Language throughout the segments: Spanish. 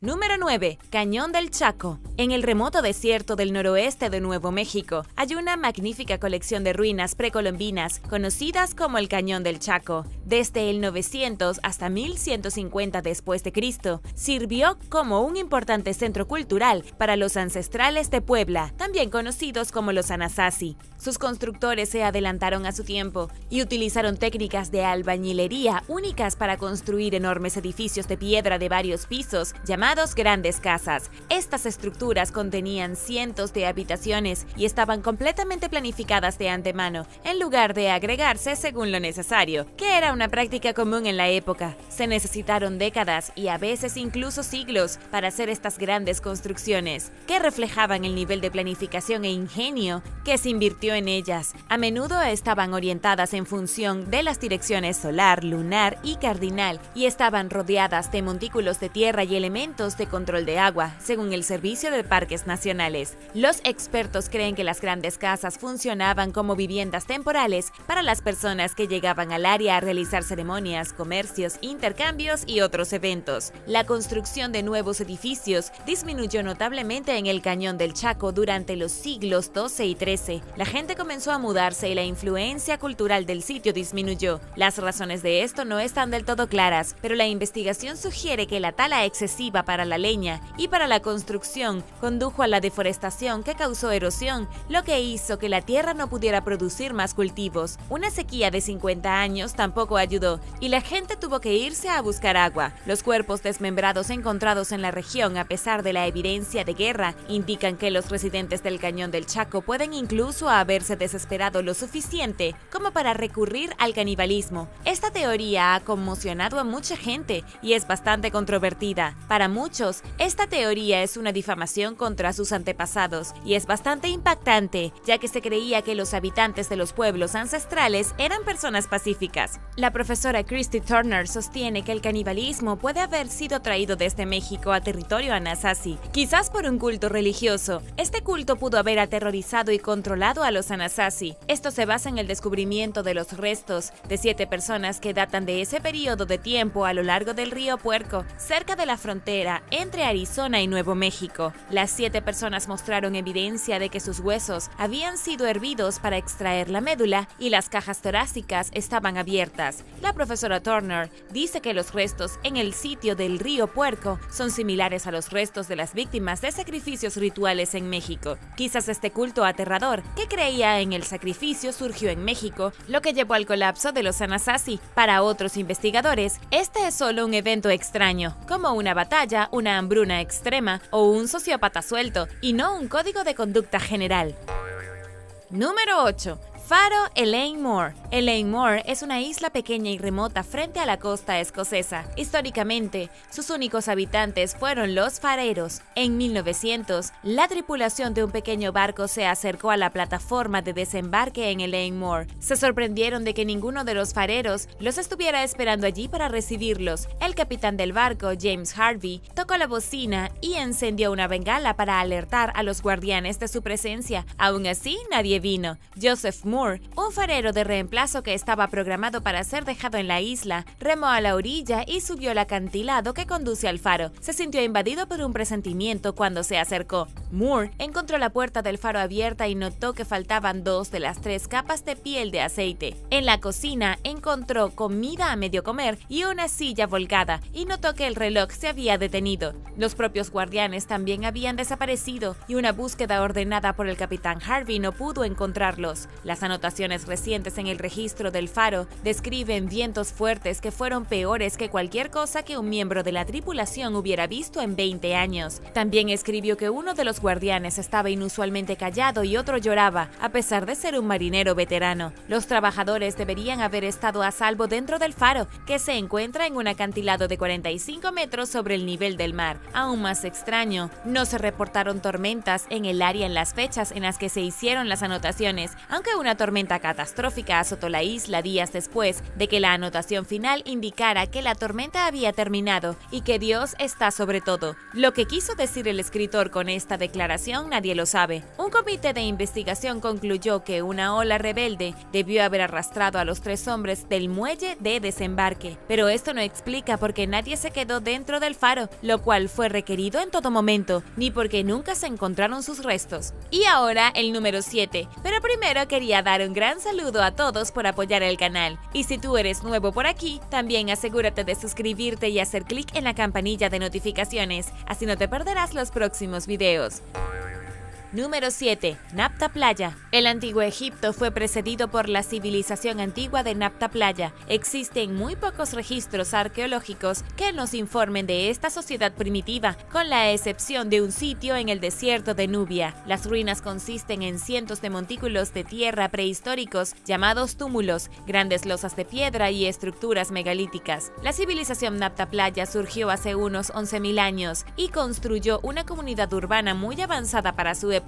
Número 9. Cañón del Chaco. En el remoto desierto del noroeste de Nuevo México hay una magnífica colección de ruinas precolombinas conocidas como el Cañón del Chaco. Desde el 900 hasta 1150 después de Cristo, sirvió como un importante centro cultural para los ancestrales de Puebla, también conocidos como los Anasazi. Sus constructores se adelantaron a su tiempo y utilizaron técnicas de albañilería únicas para construir enormes edificios de piedra de varios pisos, llamados grandes casas. Estas estructuras contenían cientos de habitaciones y estaban completamente planificadas de antemano, en lugar de agregarse según lo necesario, que era una práctica común en la época. Se necesitaron décadas y a veces incluso siglos para hacer estas grandes construcciones, que reflejaban el nivel de planificación e ingenio que se invirtió en ellas. A menudo estaban orientadas en función de las direcciones solar, lunar y cardinal, y estaban rodeadas de montículos de tierra y elementos de control de agua, según el Servicio de Parques Nacionales. Los expertos creen que las grandes casas funcionaban como viviendas temporales para las personas que llegaban al área a realizar ceremonias, comercios, intercambios y otros eventos. La construcción de nuevos edificios disminuyó notablemente en el Cañón del Chaco durante los siglos XII y XIII. La gente comenzó a mudarse y la influencia cultural del sitio disminuyó. Las razones de esto no están del todo claras, pero la investigación sugiere que la tala excesiva para la leña y para la construcción condujo a la deforestación que causó erosión, lo que hizo que la tierra no pudiera producir más cultivos. Una sequía de 50 años tampoco ayudó y la gente tuvo que irse a buscar agua. Los cuerpos desmembrados encontrados en la región, a pesar de la evidencia de guerra, indican que los residentes del Cañón del Chaco pueden incluso haberse desesperado lo suficiente como para recurrir al canibalismo. Esta teoría ha conmocionado a mucha gente y es bastante controvertida. Para muchos, esta teoría es una difamación contra sus antepasados y es bastante impactante, ya que se creía que los habitantes de los pueblos ancestrales eran personas pacíficas. La profesora Christy Turner sostiene que el canibalismo puede haber sido traído desde México a territorio Anasazi, quizás por un culto religioso. Este culto pudo haber aterrorizado y controlado a los Anasazi. Esto se basa en el descubrimiento de los restos de 7 personas que datan de ese periodo de tiempo a lo largo del río Puerco, cerca de la frontera entre Arizona y Nuevo México. Las 7 personas mostraron evidencia de que sus huesos habían sido hervidos para extraer la médula y las cajas torácicas estaban abiertas. La profesora Turner dice que los restos en el sitio del río Puerco son similares a los restos de las víctimas de sacrificios rituales en México. Quizás este culto aterrador que creía en el sacrificio surgió en México, lo que llevó al colapso de los Anasazi. Para otros investigadores, este es solo un evento extraño, como una batalla, una hambruna extrema o un sociópata suelto, y no un código de conducta general. Número 8. Faro Elaine More. Elaine More es una isla pequeña y remota frente a la costa escocesa. Históricamente, sus únicos habitantes fueron los fareros. En 1900, la tripulación de un pequeño barco se acercó a la plataforma de desembarque en Elaine More. Se sorprendieron de que ninguno de los fareros los estuviera esperando allí para recibirlos. El capitán del barco, James Harvey, tocó la bocina y encendió una bengala para alertar a los guardianes de su presencia. Aún así, nadie vino. Joseph Moore, un farero de reemplazo que estaba programado para ser dejado en la isla, remó a la orilla y subió el acantilado que conduce al faro. Se sintió invadido por un presentimiento cuando se acercó. Moore encontró la puerta del faro abierta y notó que faltaban 2 de las 3 capas de piel de aceite. En la cocina encontró comida a medio comer y una silla volcada, y notó que el reloj se había detenido. Los propios guardianes también habían desaparecido y una búsqueda ordenada por el capitán Harvey no pudo encontrarlos. Las anotaciones recientes en el registro del faro describen vientos fuertes que fueron peores que cualquier cosa que un miembro de la tripulación hubiera visto en 20 años. También escribió que uno de los guardianes estaba inusualmente callado y otro lloraba, a pesar de ser un marinero veterano. Los trabajadores deberían haber estado a salvo dentro del faro, que se encuentra en un acantilado de 45 metros sobre el nivel del mar. Aún más extraño, no se reportaron tormentas en el área en las fechas en las que se hicieron las anotaciones, aunque una una tormenta catastrófica azotó la isla días después de que la anotación final indicara que la tormenta había terminado y que Dios está sobre todo. Lo que quiso decir el escritor con esta declaración nadie lo sabe. Un comité de investigación concluyó que una ola rebelde debió haber arrastrado a los 3 hombres del muelle de desembarque, pero esto no explica por qué nadie se quedó dentro del faro, lo cual fue requerido en todo momento, ni porque nunca se encontraron sus restos. Y ahora el número 7, pero primero quería dar un gran saludo a todos por apoyar el canal. Y si tú eres nuevo por aquí, también asegúrate de suscribirte y hacer clic en la campanilla de notificaciones, así no te perderás los próximos videos. Número 7. Napta Playa. El antiguo Egipto fue precedido por la civilización antigua de Napta Playa. Existen muy pocos registros arqueológicos que nos informen de esta sociedad primitiva, con la excepción de un sitio en el desierto de Nubia. Las ruinas consisten en cientos de montículos de tierra prehistóricos llamados túmulos, grandes losas de piedra y estructuras megalíticas. La civilización Napta Playa surgió hace unos 11.000 años y construyó una comunidad urbana muy avanzada para su época.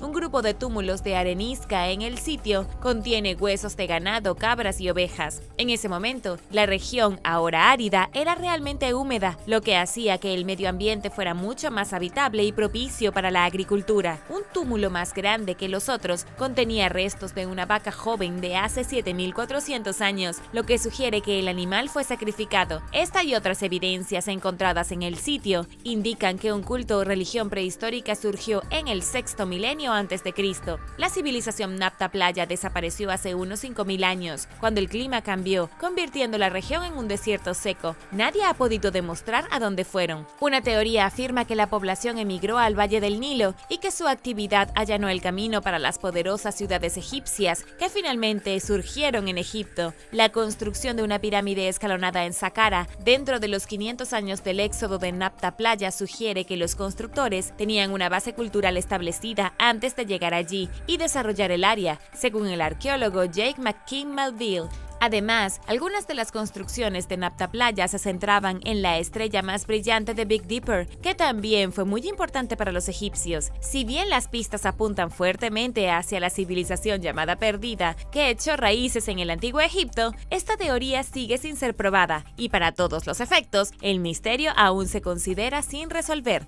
Un grupo de túmulos de arenisca en el sitio contiene huesos de ganado, cabras y ovejas. En ese momento, la región, ahora árida, era realmente húmeda, lo que hacía que el medio ambiente fuera mucho más habitable y propicio para la agricultura. Un túmulo más grande que los otros contenía restos de una vaca joven de hace 7.400 años, lo que sugiere que el animal fue sacrificado. Esta y otras evidencias encontradas en el sitio indican que un culto o religión prehistórica surgió en el sexto milenio antes de Cristo. La civilización Napta Playa desapareció hace unos 5.000 años, cuando el clima cambió, convirtiendo la región en un desierto seco. Nadie ha podido demostrar a dónde fueron. Una teoría afirma que la población emigró al Valle del Nilo y que su actividad allanó el camino para las poderosas ciudades egipcias que finalmente surgieron en Egipto. La construcción de una pirámide escalonada en Saqqara dentro de los 500 años del éxodo de Napta Playa sugiere que los constructores tenían una base cultural establecida antes de llegar allí y desarrollar el área, según el arqueólogo Jake McKean Melville. Además, algunas de las construcciones de Napta Playa se centraban en la estrella más brillante de Big Dipper, que también fue muy importante para los egipcios. Si bien las pistas apuntan fuertemente hacia la civilización llamada perdida, que echó raíces en el antiguo Egipto, esta teoría sigue sin ser probada, y para todos los efectos, el misterio aún se considera sin resolver.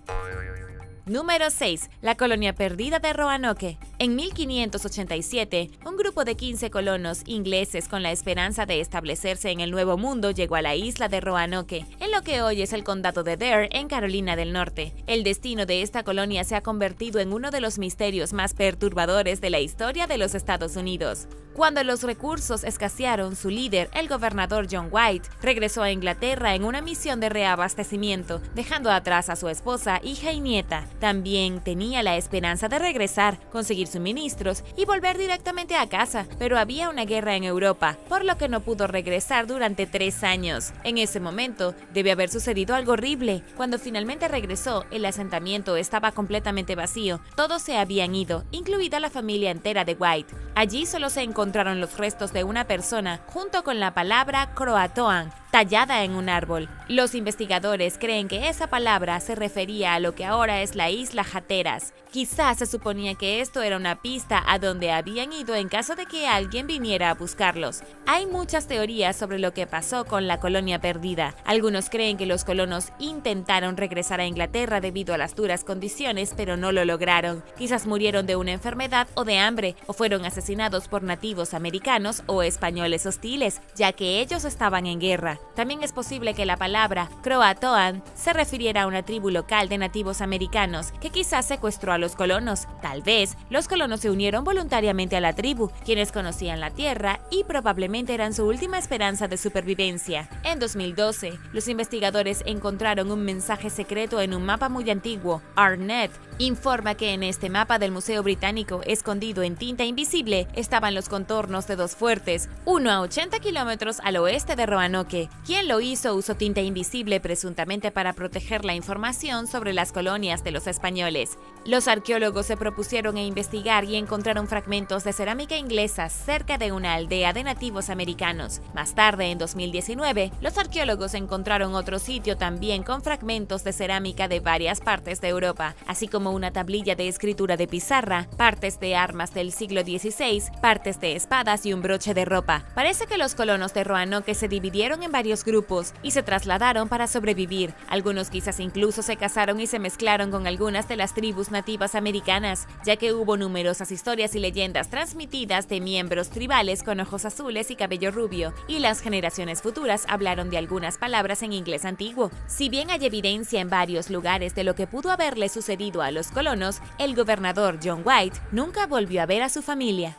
Número 6. La colonia perdida de Roanoke. En 1587, un grupo de 15 colonos ingleses con la esperanza de establecerse en el Nuevo Mundo llegó a la isla de Roanoke, en lo que hoy es el condado de Dare, en Carolina del Norte. El destino de esta colonia se ha convertido en uno de los misterios más perturbadores de la historia de los Estados Unidos. Cuando los recursos escasearon, su líder, el gobernador John White, regresó a Inglaterra en una misión de reabastecimiento, dejando atrás a su esposa, hija y nieta. También tenía la esperanza de regresar, conseguir suministros y volver directamente a casa, pero había una guerra en Europa, por lo que no pudo regresar durante 3 años. En ese momento, debe haber sucedido algo horrible. Cuando finalmente regresó, el asentamiento estaba completamente vacío. Todos se habían ido, incluida la familia entera de White. Allí solo se encontraron los restos de una persona, junto con la palabra Croatoan, tallada en un árbol. Los investigadores creen que esa palabra se refería a lo que ahora es la isla Hatteras. Quizás se suponía que esto era una pista a donde habían ido en caso de que alguien viniera a buscarlos. Hay muchas teorías sobre lo que pasó con la colonia perdida. Algunos creen que los colonos intentaron regresar a Inglaterra debido a las duras condiciones, pero no lo lograron. Quizás murieron de una enfermedad o de hambre, o fueron asesinados por nativos americanos o españoles hostiles, ya que ellos estaban en guerra. También es posible que la palabra Croatoan se refiriera a una tribu local de nativos americanos que quizás secuestró a los colonos. Tal vez los colonos se unieron voluntariamente a la tribu, quienes conocían la tierra y probablemente eran su última esperanza de supervivencia. En 2012, los investigadores encontraron un mensaje secreto en un mapa muy antiguo. ArtNet informa que en este mapa del Museo Británico, escondido en tinta invisible, estaban los contornos de 2 fuertes, uno a 80 kilómetros al oeste de Roanoke, Quien lo hizo usó tinta invisible presuntamente para proteger la información sobre las colonias de los españoles. Los arqueólogos se propusieron investigar y encontraron fragmentos de cerámica inglesa cerca de una aldea de nativos americanos. Más tarde, en 2019, los arqueólogos encontraron otro sitio también con fragmentos de cerámica de varias partes de Europa, así como una tablilla de escritura de pizarra, partes de armas del siglo XVI, partes de espadas y un broche de ropa. Parece que los colonos de Roanoke se dividieron en varios grupos y se trasladaron para sobrevivir. Algunos quizás incluso se casaron y se mezclaron con algunas de las tribus nativas americanas, ya que hubo numerosas historias y leyendas transmitidas de miembros tribales con ojos azules y cabello rubio, y las generaciones futuras hablaron de algunas palabras en inglés antiguo. Si bien hay evidencia en varios lugares de lo que pudo haberle sucedido a los colonos, el gobernador John White nunca volvió a ver a su familia.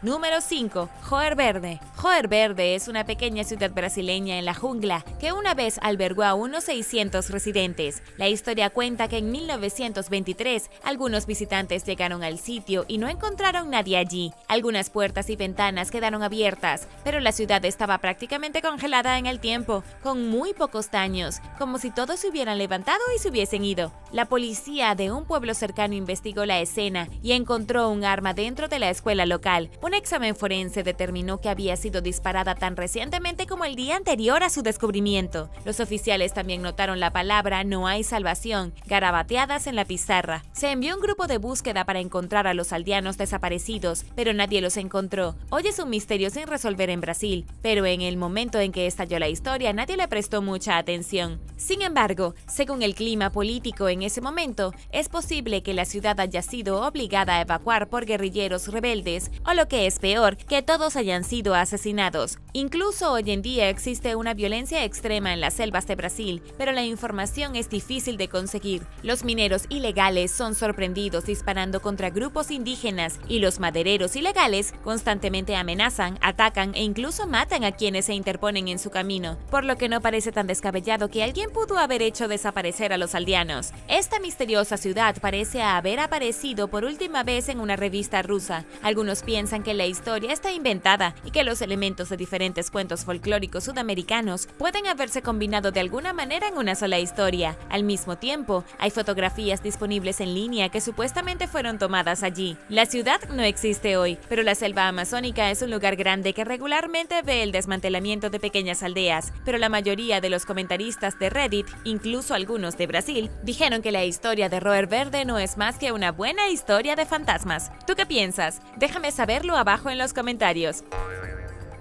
Número 5. Joer Verde. Joer Verde es una pequeña ciudad brasileña en la jungla que una vez albergó a unos 600 residentes. La historia cuenta que en 1923 algunos visitantes llegaron al sitio y no encontraron nadie allí. Algunas puertas y ventanas quedaron abiertas, pero la ciudad estaba prácticamente congelada en el tiempo, con muy pocos daños, como si todos se hubieran levantado y se hubiesen ido. La policía de un pueblo cercano investigó la escena y encontró un arma dentro de la escuela local. Un examen forense determinó que había sido disparada tan recientemente como el día anterior a su descubrimiento. Los oficiales también notaron la palabra "no hay salvación" garabateadas en la pizarra. Se envió un grupo de búsqueda para encontrar a los aldeanos desaparecidos, pero nadie los encontró. Hoy es un misterio sin resolver en Brasil, pero en el momento en que estalló la historia nadie le prestó mucha atención. Sin embargo, según el clima político en ese momento, es posible que la ciudad haya sido obligada a evacuar por guerrilleros rebeldes, o lo que es peor, que todos hayan sido asesinados. Incluso hoy en día existe una violencia extrema en las selvas de Brasil, pero la información es difícil de conseguir. Los mineros ilegales son sorprendidos disparando contra grupos indígenas y los madereros ilegales constantemente amenazan, atacan e incluso matan a quienes se interponen en su camino, por lo que no parece tan descabellado que alguien pudo haber hecho desaparecer a los aldeanos. Esta misteriosa ciudad parece haber aparecido por última vez en una revista rusa. Algunos piensan que la historia está inventada y que los elementos de diferentes cuentos folclóricos sudamericanos pueden haberse combinado de alguna manera en una sola historia. Al mismo tiempo, hay fotografías disponibles en línea que supuestamente fueron tomadas allí. La ciudad no existe hoy, pero la selva amazónica es un lugar grande que regularmente ve el desmantelamiento de pequeñas aldeas, pero la mayoría de los comentaristas de Reddit, incluso algunos de Brasil, dijeron que la historia de Joer Verde no es más que una buena historia de fantasmas. ¿Tú qué piensas? Déjame saberlo abajo en los comentarios.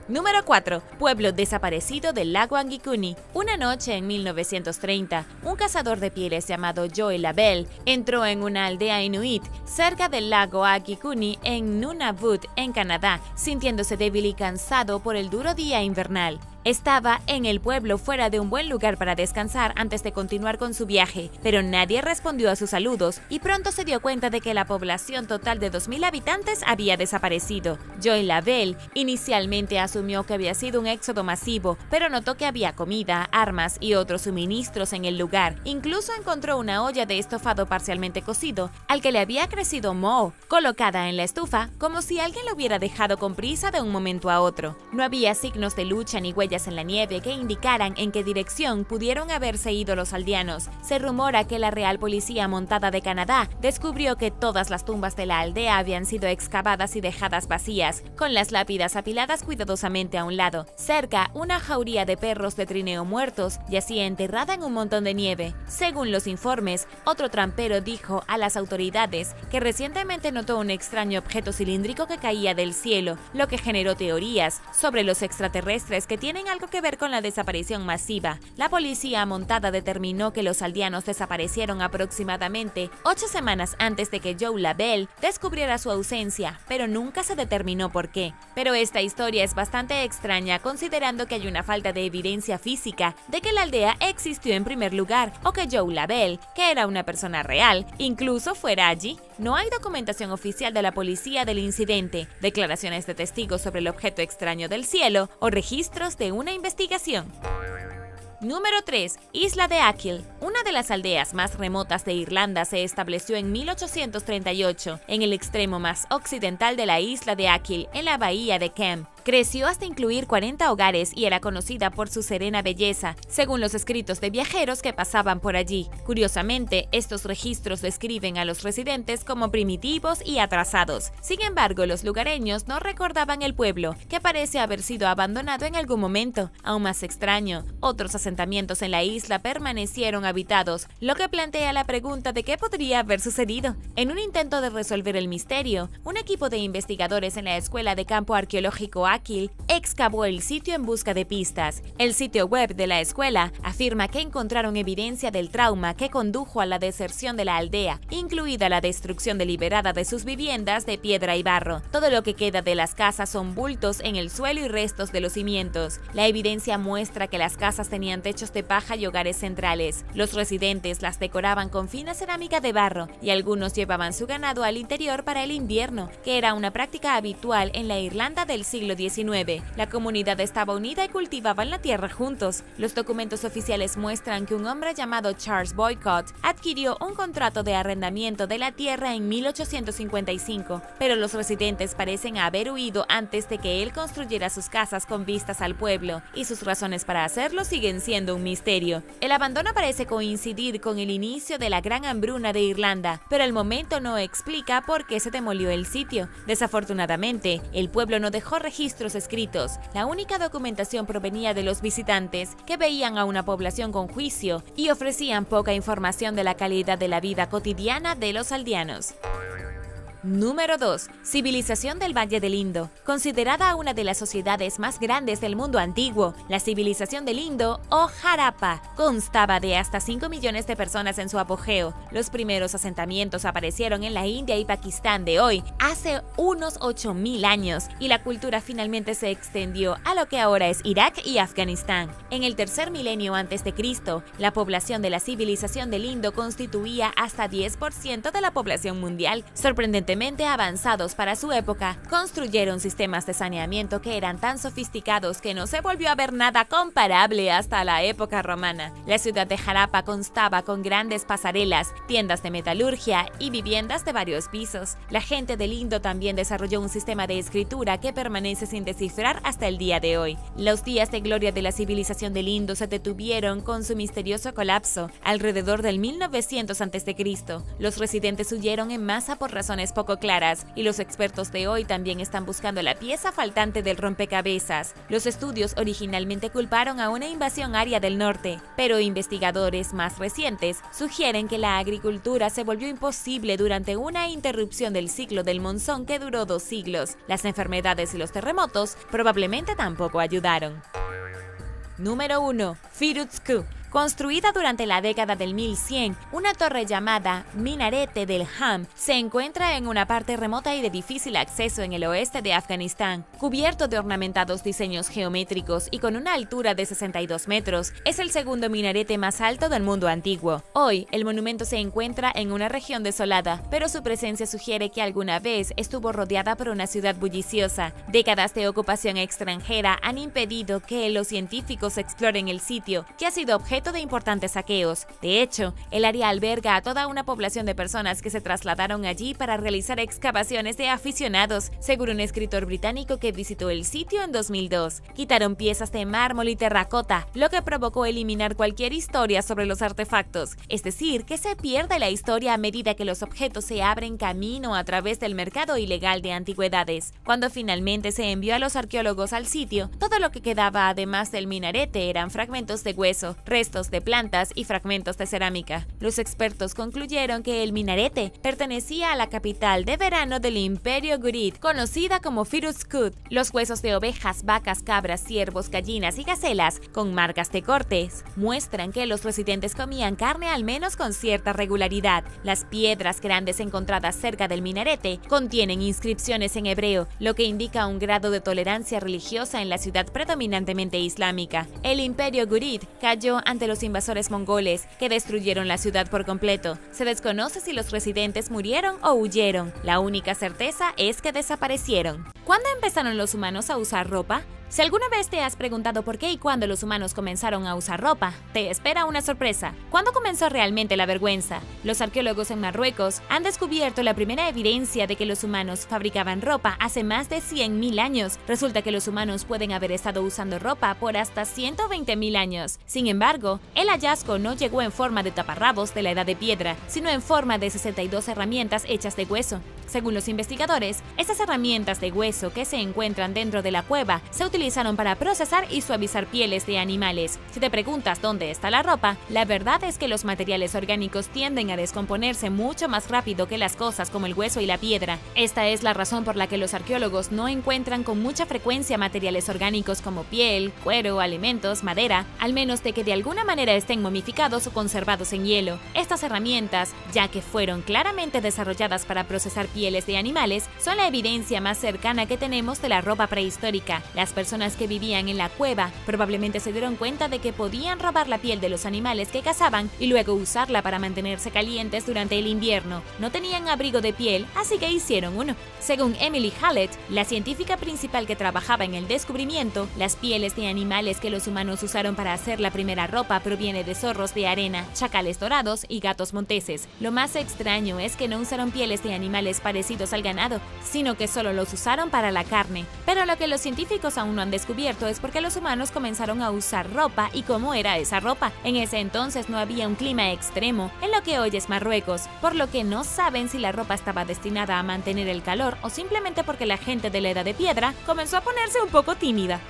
Número 4. Pueblo desaparecido del lago Angikuni. Una noche en 1930, un cazador de pieles llamado Joe Labelle entró en una aldea inuit cerca del lago Angikuni en Nunavut, en Canadá, sintiéndose débil y cansado por el duro día invernal. Estaba en el pueblo fuera de un buen lugar para descansar antes de continuar con su viaje, pero nadie respondió a sus saludos y pronto se dio cuenta de que la población total de 2,000 habitantes había desaparecido. Joe Labelle inicialmente asumió que había sido un éxodo masivo, pero notó que había comida, armas y otros suministros en el lugar. Incluso encontró una olla de estofado parcialmente cocido, al que le había crecido moho, colocada en la estufa como si alguien lo hubiera dejado con prisa de un momento a otro. No había signos de lucha ni huellas en la nieve que indicaran en qué dirección pudieron haberse ido los aldeanos. Se rumora que la Real Policía Montada de Canadá descubrió que todas las tumbas de la aldea habían sido excavadas y dejadas vacías, con las lápidas apiladas cuidadosamente a un lado. Cerca, una jauría de perros de trineo muertos yacía enterrada en un montón de nieve. Según los informes, otro trampero dijo a las autoridades que recientemente notó un extraño objeto cilíndrico que caía del cielo, lo que generó teorías sobre los extraterrestres que tienen algo que ver con la desaparición masiva. La policía montada determinó que los aldeanos desaparecieron aproximadamente 8 semanas antes de que Joe Labelle descubriera su ausencia, pero nunca se determinó por qué. Pero esta historia es bastante extraña considerando que hay una falta de evidencia física de que la aldea existió en primer lugar o que Joe Labelle, que era una persona real, incluso fuera allí. No hay documentación oficial de la policía del incidente, declaraciones de testigos sobre el objeto extraño del cielo o registros de una investigación. Número 3. Isla de Achill. Una de las aldeas más remotas de Irlanda se estableció en 1838 en el extremo más occidental de la isla de Achill, en la bahía de Kem. Creció hasta incluir 40 hogares y era conocida por su serena belleza, según los escritos de viajeros que pasaban por allí. Curiosamente, estos registros describen a los residentes como primitivos y atrasados. Sin embargo, los lugareños no recordaban el pueblo, que parece haber sido abandonado en algún momento. Aún más extraño, otros asentamientos en la isla permanecieron habitados, lo que plantea la pregunta de qué podría haber sucedido. En un intento de resolver el misterio, un equipo de investigadores en la Escuela de Campo Arqueológico Achill excavó el sitio en busca de pistas. El sitio web de la escuela afirma que encontraron evidencia del trauma que condujo a la deserción de la aldea, incluida la destrucción deliberada de sus viviendas de piedra y barro. Todo lo que queda de las casas son bultos en el suelo y restos de los cimientos. La evidencia muestra que las casas tenían techos de paja y hogares centrales. Los residentes las decoraban con fina cerámica de barro y algunos llevaban su ganado al interior para el invierno, que era una práctica habitual en la Irlanda del siglo XIX. La comunidad estaba unida y cultivaban la tierra juntos. Los documentos oficiales muestran que un hombre llamado Charles Boycott adquirió un contrato de arrendamiento de la tierra en 1855, pero los residentes parecen haber huido antes de que él construyera sus casas con vistas al pueblo, y sus razones para hacerlo siguen siendo un misterio. El abandono parece coincidir con el inicio de la Gran Hambruna de Irlanda, pero el momento no explica por qué se demolió el sitio. Desafortunadamente, el pueblo no dejó registros escritos. La única documentación provenía de los visitantes, que veían a una población con juicio y ofrecían poca información de la calidad de la vida cotidiana de los aldeanos. Número 2. Civilización del Valle del Indo. Considerada una de las sociedades más grandes del mundo antiguo, la civilización del Indo, o Harappa, constaba de hasta 5 millones de personas en su apogeo. Los primeros asentamientos aparecieron en la India y Pakistán de hoy, hace unos 8.000 años, y la cultura finalmente se extendió a lo que ahora es Irak y Afganistán. En el tercer milenio antes de Cristo, la población de la civilización del Indo constituía hasta 10% de la población mundial. Sorprendentemente avanzados para su época, construyeron sistemas de saneamiento que eran tan sofisticados que no se volvió a ver nada comparable hasta la época romana. La ciudad de Harappa constaba con grandes pasarelas, tiendas de metalurgia y viviendas de varios pisos. La gente del Indo también desarrolló un sistema de escritura que permanece sin descifrar hasta el día de hoy. Los días de gloria de la civilización del Indo se detuvieron con su misterioso colapso alrededor del 1900 a.C. Los residentes huyeron en masa por razones poco claras, y los expertos de hoy también están buscando la pieza faltante del rompecabezas. Los estudios originalmente culparon a una invasión aria del norte, pero investigadores más recientes sugieren que la agricultura se volvió imposible durante una interrupción del ciclo del monzón que duró 2 siglos. Las enfermedades y los terremotos probablemente tampoco ayudaron. Número 1. Firuzku. Construida durante la década del 1100, una torre llamada Minarete del Ham se encuentra en una parte remota y de difícil acceso en el oeste de Afganistán. Cubierto de ornamentados diseños geométricos y con una altura de 62 metros, es el segundo minarete más alto del mundo antiguo. Hoy, el monumento se encuentra en una región desolada, pero su presencia sugiere que alguna vez estuvo rodeada por una ciudad bulliciosa. Décadas de ocupación extranjera han impedido que los científicos exploren el sitio, que ha sido objeto de importantes saqueos. De hecho, el área alberga a toda una población de personas que se trasladaron allí para realizar excavaciones de aficionados, según un escritor británico que visitó el sitio en 2002. Quitaron piezas de mármol y terracota, lo que provocó eliminar cualquier historia sobre los artefactos, es decir, que se pierde la historia a medida que los objetos se abren camino a través del mercado ilegal de antigüedades. Cuando finalmente se envió a los arqueólogos al sitio, todo lo que quedaba además del minarete eran fragmentos de hueso, restos de plantas y fragmentos de cerámica. Los expertos concluyeron que el minarete pertenecía a la capital de verano del Imperio Gurid, conocida como Firuzkoot. Los huesos de ovejas, vacas, cabras, ciervos, gallinas y gacelas, con marcas de cortes, muestran que los residentes comían carne al menos con cierta regularidad. Las piedras grandes encontradas cerca del minarete contienen inscripciones en hebreo, lo que indica un grado de tolerancia religiosa en la ciudad predominantemente islámica. El Imperio Gurid cayó ante los invasores mongoles, que destruyeron la ciudad por completo. Se desconoce si los residentes murieron o huyeron. La única certeza es que desaparecieron. ¿Cuándo empezaron los humanos a usar ropa? Si alguna vez te has preguntado por qué y cuándo los humanos comenzaron a usar ropa, te espera una sorpresa. ¿Cuándo comenzó realmente la vergüenza? Los arqueólogos en Marruecos han descubierto la primera evidencia de que los humanos fabricaban ropa hace más de 100.000 años. Resulta que los humanos pueden haber estado usando ropa por hasta 120.000 años. Sin embargo, el hallazgo no llegó en forma de taparrabos de la Edad de Piedra, sino en forma de 62 herramientas hechas de hueso. Según los investigadores, estas herramientas de hueso que se encuentran dentro de la cueva se utilizaron para procesar y suavizar pieles de animales. Si te preguntas dónde está la ropa, la verdad es que los materiales orgánicos tienden a descomponerse mucho más rápido que las cosas como el hueso y la piedra. Esta es la razón por la que los arqueólogos no encuentran con mucha frecuencia materiales orgánicos como piel, cuero, alimentos, madera, al menos de que de alguna manera estén momificados o conservados en hielo. Estas herramientas, ya que fueron claramente desarrolladas para procesar pieles de animales, son la evidencia más cercana que tenemos de la ropa prehistórica. Las personas que vivían en la cueva probablemente se dieron cuenta de que podían robar la piel de los animales que cazaban y luego usarla para mantenerse calientes durante el invierno. No tenían abrigo de piel, así que hicieron uno. Según Emily Hallett, la científica principal que trabajaba en el descubrimiento, las pieles de animales que los humanos usaron para hacer la primera ropa proviene de zorros de arena, chacales dorados y gatos monteses. Lo más extraño es que no usaron pieles de animales parecidos al ganado, sino que solo los usaron para la carne. Pero lo que los científicos aún no han descubierto es por qué los humanos comenzaron a usar ropa y cómo era esa ropa. En ese entonces no había un clima extremo en lo que hoy es Marruecos, por lo que no saben si la ropa estaba destinada a mantener el calor o simplemente porque la gente de la Edad de Piedra comenzó a ponerse un poco tímida.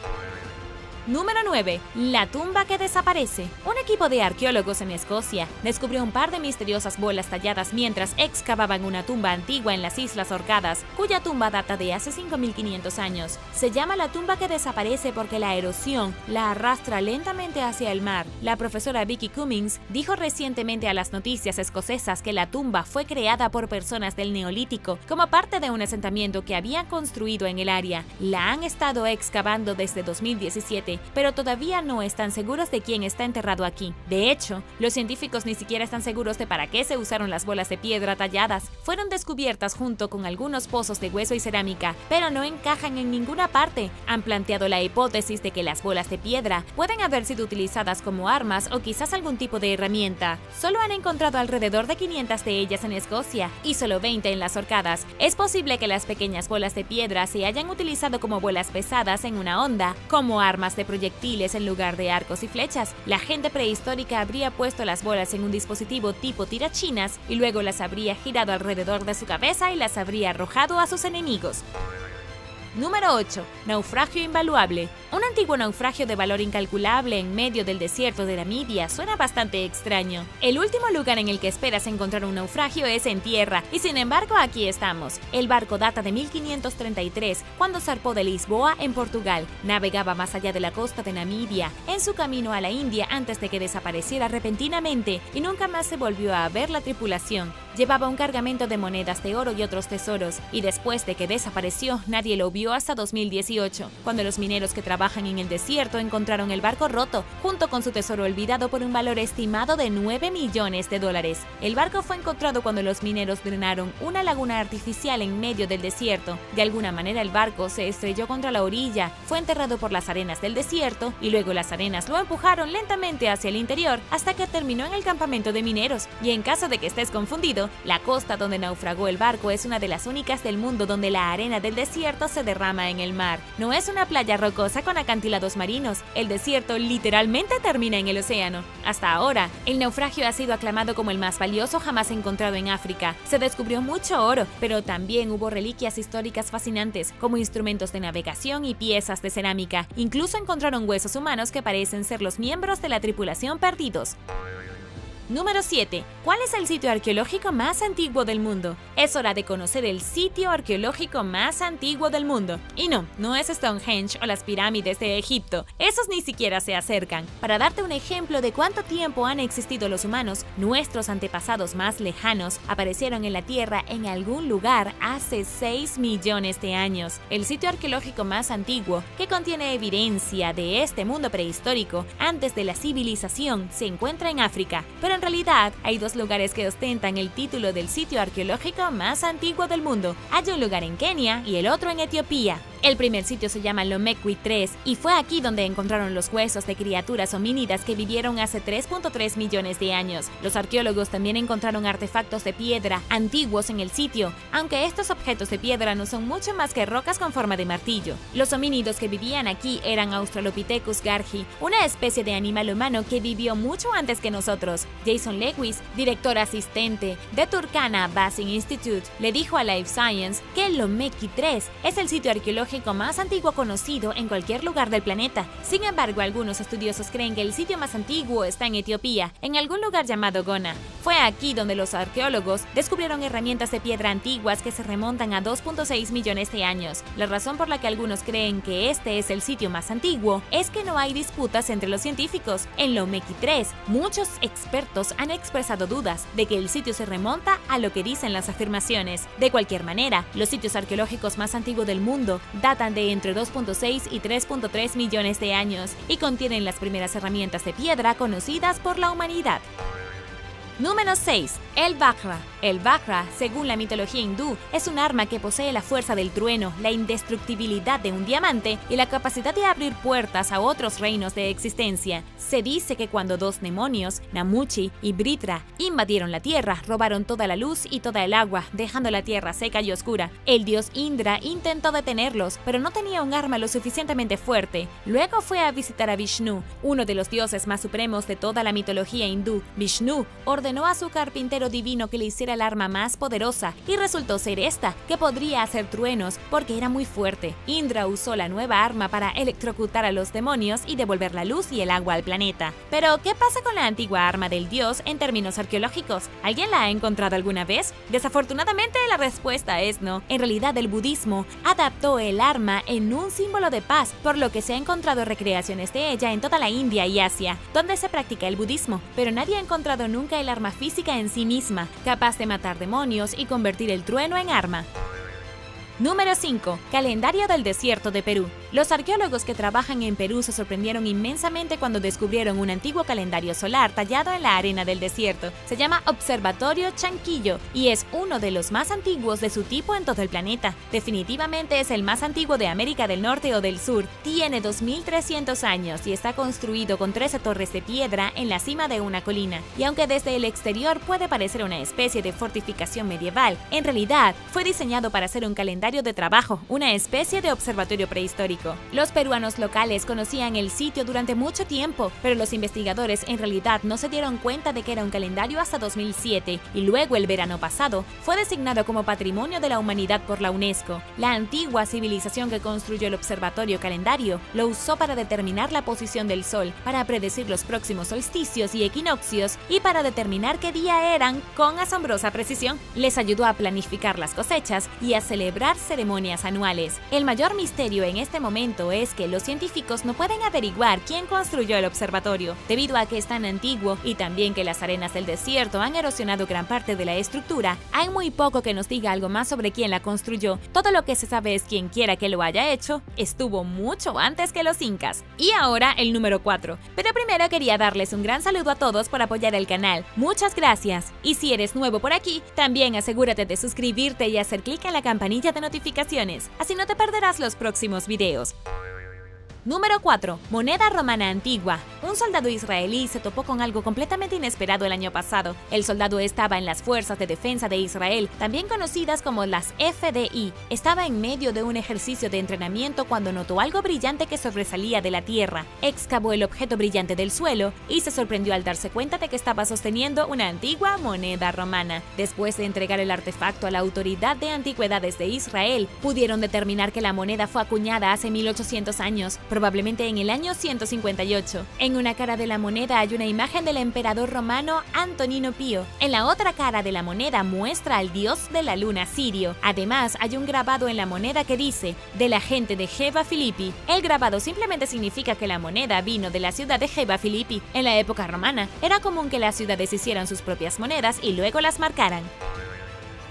Número 9. La tumba que desaparece. Un equipo de arqueólogos en Escocia descubrió un par de misteriosas bolas talladas mientras excavaban una tumba antigua en las Islas Orcadas, cuya tumba data de hace 5.500 años. Se llama la tumba que desaparece porque la erosión la arrastra lentamente hacia el mar. La profesora Vicky Cummings dijo recientemente a las noticias escocesas que la tumba fue creada por personas del Neolítico como parte de un asentamiento que habían construido en el área. La han estado excavando desde 2017, pero todavía no están seguros de quién está enterrado aquí. De hecho, los científicos ni siquiera están seguros de para qué se usaron las bolas de piedra talladas. Fueron descubiertas junto con algunos pozos de hueso y cerámica, pero no encajan en ninguna parte. Han planteado la hipótesis de que las bolas de piedra pueden haber sido utilizadas como armas o quizás algún tipo de herramienta. Solo han encontrado alrededor de 500 de ellas en Escocia y solo 20 en las Orcadas. Es posible que las pequeñas bolas de piedra se hayan utilizado como bolas pesadas en una onda, como armas de proyectiles en lugar de arcos y flechas. La gente prehistórica habría puesto las bolas en un dispositivo tipo tirachinas y luego las habría girado alrededor de su cabeza y las habría arrojado a sus enemigos. Número 8. Naufragio invaluable. Un antiguo naufragio de valor incalculable en medio del desierto de Namibia suena bastante extraño. El último lugar en el que esperas encontrar un naufragio es en tierra, y sin embargo aquí estamos. El barco data de 1533, cuando zarpó de Lisboa, en Portugal. Navegaba más allá de la costa de Namibia, en su camino a la India antes de que desapareciera repentinamente, y nunca más se volvió a ver la tripulación. Llevaba un cargamento de monedas de oro y otros tesoros, y después de que desapareció, nadie lo vio hasta 2018, cuando los mineros que trabajan en el desierto encontraron el barco roto, junto con su tesoro olvidado por un valor estimado de $9 millones. El barco fue encontrado cuando los mineros drenaron una laguna artificial en medio del desierto. De alguna manera el barco se estrelló contra la orilla, fue enterrado por las arenas del desierto, y luego las arenas lo empujaron lentamente hacia el interior hasta que terminó en el campamento de mineros. Y en caso de que estés confundido, la costa donde naufragó el barco es una de las únicas del mundo donde la arena del desierto se derrama en el mar. No es una playa rocosa con acantilados marinos, el desierto literalmente termina en el océano. Hasta ahora, el naufragio ha sido aclamado como el más valioso jamás encontrado en África. Se descubrió mucho oro, pero también hubo reliquias históricas fascinantes, como instrumentos de navegación y piezas de cerámica. Incluso encontraron huesos humanos que parecen ser los miembros de la tripulación perdidos. Número 7. ¿Cuál es el sitio arqueológico más antiguo del mundo? Es hora de conocer el sitio arqueológico más antiguo del mundo. Y no es Stonehenge o las pirámides de Egipto. Esos ni siquiera se acercan. Para darte un ejemplo de cuánto tiempo han existido los humanos, nuestros antepasados más lejanos aparecieron en la Tierra en algún lugar hace 6 millones de años. El sitio arqueológico más antiguo, que contiene evidencia de este mundo prehistórico antes de la civilización, se encuentra en África, pero en realidad hay dos lugares que ostentan el título del sitio arqueológico más antiguo del mundo. Hay un lugar en Kenia y el otro en Etiopía. El primer sitio se llama Lomekwi III y fue aquí donde encontraron los huesos de criaturas homínidas que vivieron hace 3.3 millones de años. Los arqueólogos también encontraron artefactos de piedra antiguos en el sitio, aunque estos objetos de piedra no son mucho más que rocas con forma de martillo. Los homínidos que vivían aquí eran Australopithecus gargi, una especie de animal humano que vivió mucho antes que nosotros. Jason Lewis, director asistente de Turkana Basin Institute, le dijo a Life Science que Lomekwi III es el sitio arqueológico más antiguo conocido en cualquier lugar del planeta. Sin embargo, algunos estudiosos creen que el sitio más antiguo está en Etiopía, en algún lugar llamado Gona. Fue aquí donde los arqueólogos descubrieron herramientas de piedra antiguas que se remontan a 2.6 millones de años. La razón por la que algunos creen que este es el sitio más antiguo es que no hay disputas entre los científicos. En Lomekwi III, muchos expertos han expresado dudas de que el sitio se remonta a lo que dicen las afirmaciones. De cualquier manera, los sitios arqueológicos más antiguos del mundo datan de entre 2.6 y 3.3 millones de años y contienen las primeras herramientas de piedra conocidas por la humanidad. Número 6. El Vajra. El Vajra, según la mitología hindú, es un arma que posee la fuerza del trueno, la indestructibilidad de un diamante y la capacidad de abrir puertas a otros reinos de existencia. Se dice que cuando dos demonios, Namuchi y Britra, invadieron la tierra, robaron toda la luz y toda el agua, dejando la tierra seca y oscura. El dios Indra intentó detenerlos, pero no tenía un arma lo suficientemente fuerte. Luego fue a visitar a Vishnu, uno de los dioses más supremos de toda la mitología hindú. Vishnu ordenó a su carpintero divino que le hiciera el arma más poderosa, y resultó ser esta, que podría hacer truenos porque era muy fuerte. Indra usó la nueva arma para electrocutar a los demonios y devolver la luz y el agua al planeta. Pero, ¿qué pasa con la antigua arma del dios en términos arqueológicos? ¿Alguien la ha encontrado alguna vez? Desafortunadamente, la respuesta es no. En realidad, el budismo adaptó el arma en un símbolo de paz, por lo que se han encontrado recreaciones de ella en toda la India y Asia, donde se practica el budismo, pero nadie ha encontrado nunca el arma física en sí misma, capaz de matar demonios y convertir el trueno en arma. Número 5. Calendario del desierto de Perú. Los arqueólogos que trabajan en Perú se sorprendieron inmensamente cuando descubrieron un antiguo calendario solar tallado en la arena del desierto. Se llama Observatorio Chanquillo y es uno de los más antiguos de su tipo en todo el planeta. Definitivamente es el más antiguo de América del Norte o del Sur. Tiene 2300 años y está construido con 13 torres de piedra en la cima de una colina. Y aunque desde el exterior puede parecer una especie de fortificación medieval, en realidad fue diseñado para ser un calendario de trabajo, una especie de observatorio prehistórico. Los peruanos locales conocían el sitio durante mucho tiempo, pero los investigadores en realidad no se dieron cuenta de que era un calendario hasta 2007, y luego el verano pasado fue designado como Patrimonio de la Humanidad por la UNESCO. La antigua civilización que construyó el observatorio calendario lo usó para determinar la posición del sol, para predecir los próximos solsticios y equinoccios y para determinar qué día eran con asombrosa precisión. Les ayudó a planificar las cosechas y a celebrar ceremonias anuales. El mayor misterio en este momento es que los científicos no pueden averiguar quién construyó el observatorio, debido a que es tan antiguo y también que las arenas del desierto han erosionado gran parte de la estructura. Hay muy poco que nos diga algo más sobre quién la construyó. Todo lo que se sabe es quien quiera que lo haya hecho estuvo mucho antes que los incas. Y ahora el número 4. Pero primero quería darles un gran saludo a todos por apoyar el canal. Muchas gracias. Y si eres nuevo por aquí, también asegúrate de suscribirte y hacer clic en la campanilla de notificaciones, así no te perderás los próximos videos. Número 4. Moneda romana antigua. Un soldado israelí se topó con algo completamente inesperado el año pasado. El soldado estaba en las Fuerzas de Defensa de Israel, también conocidas como las FDI. Estaba en medio de un ejercicio de entrenamiento cuando notó algo brillante que sobresalía de la tierra. Excavó el objeto brillante del suelo y se sorprendió al darse cuenta de que estaba sosteniendo una antigua moneda romana. Después de entregar el artefacto a la Autoridad de Antigüedades de Israel, pudieron determinar que la moneda fue acuñada hace 1800 años. Probablemente en el año 158. En una cara de la moneda hay una imagen del emperador romano Antonino Pío. En la otra cara de la moneda muestra al dios de la luna Sirio. Además, hay un grabado en la moneda que dice, de la gente de Geba Filippi. El grabado simplemente significa que la moneda vino de la ciudad de Geba Filippi. En la época romana, era común que las ciudades hicieran sus propias monedas y luego las marcaran.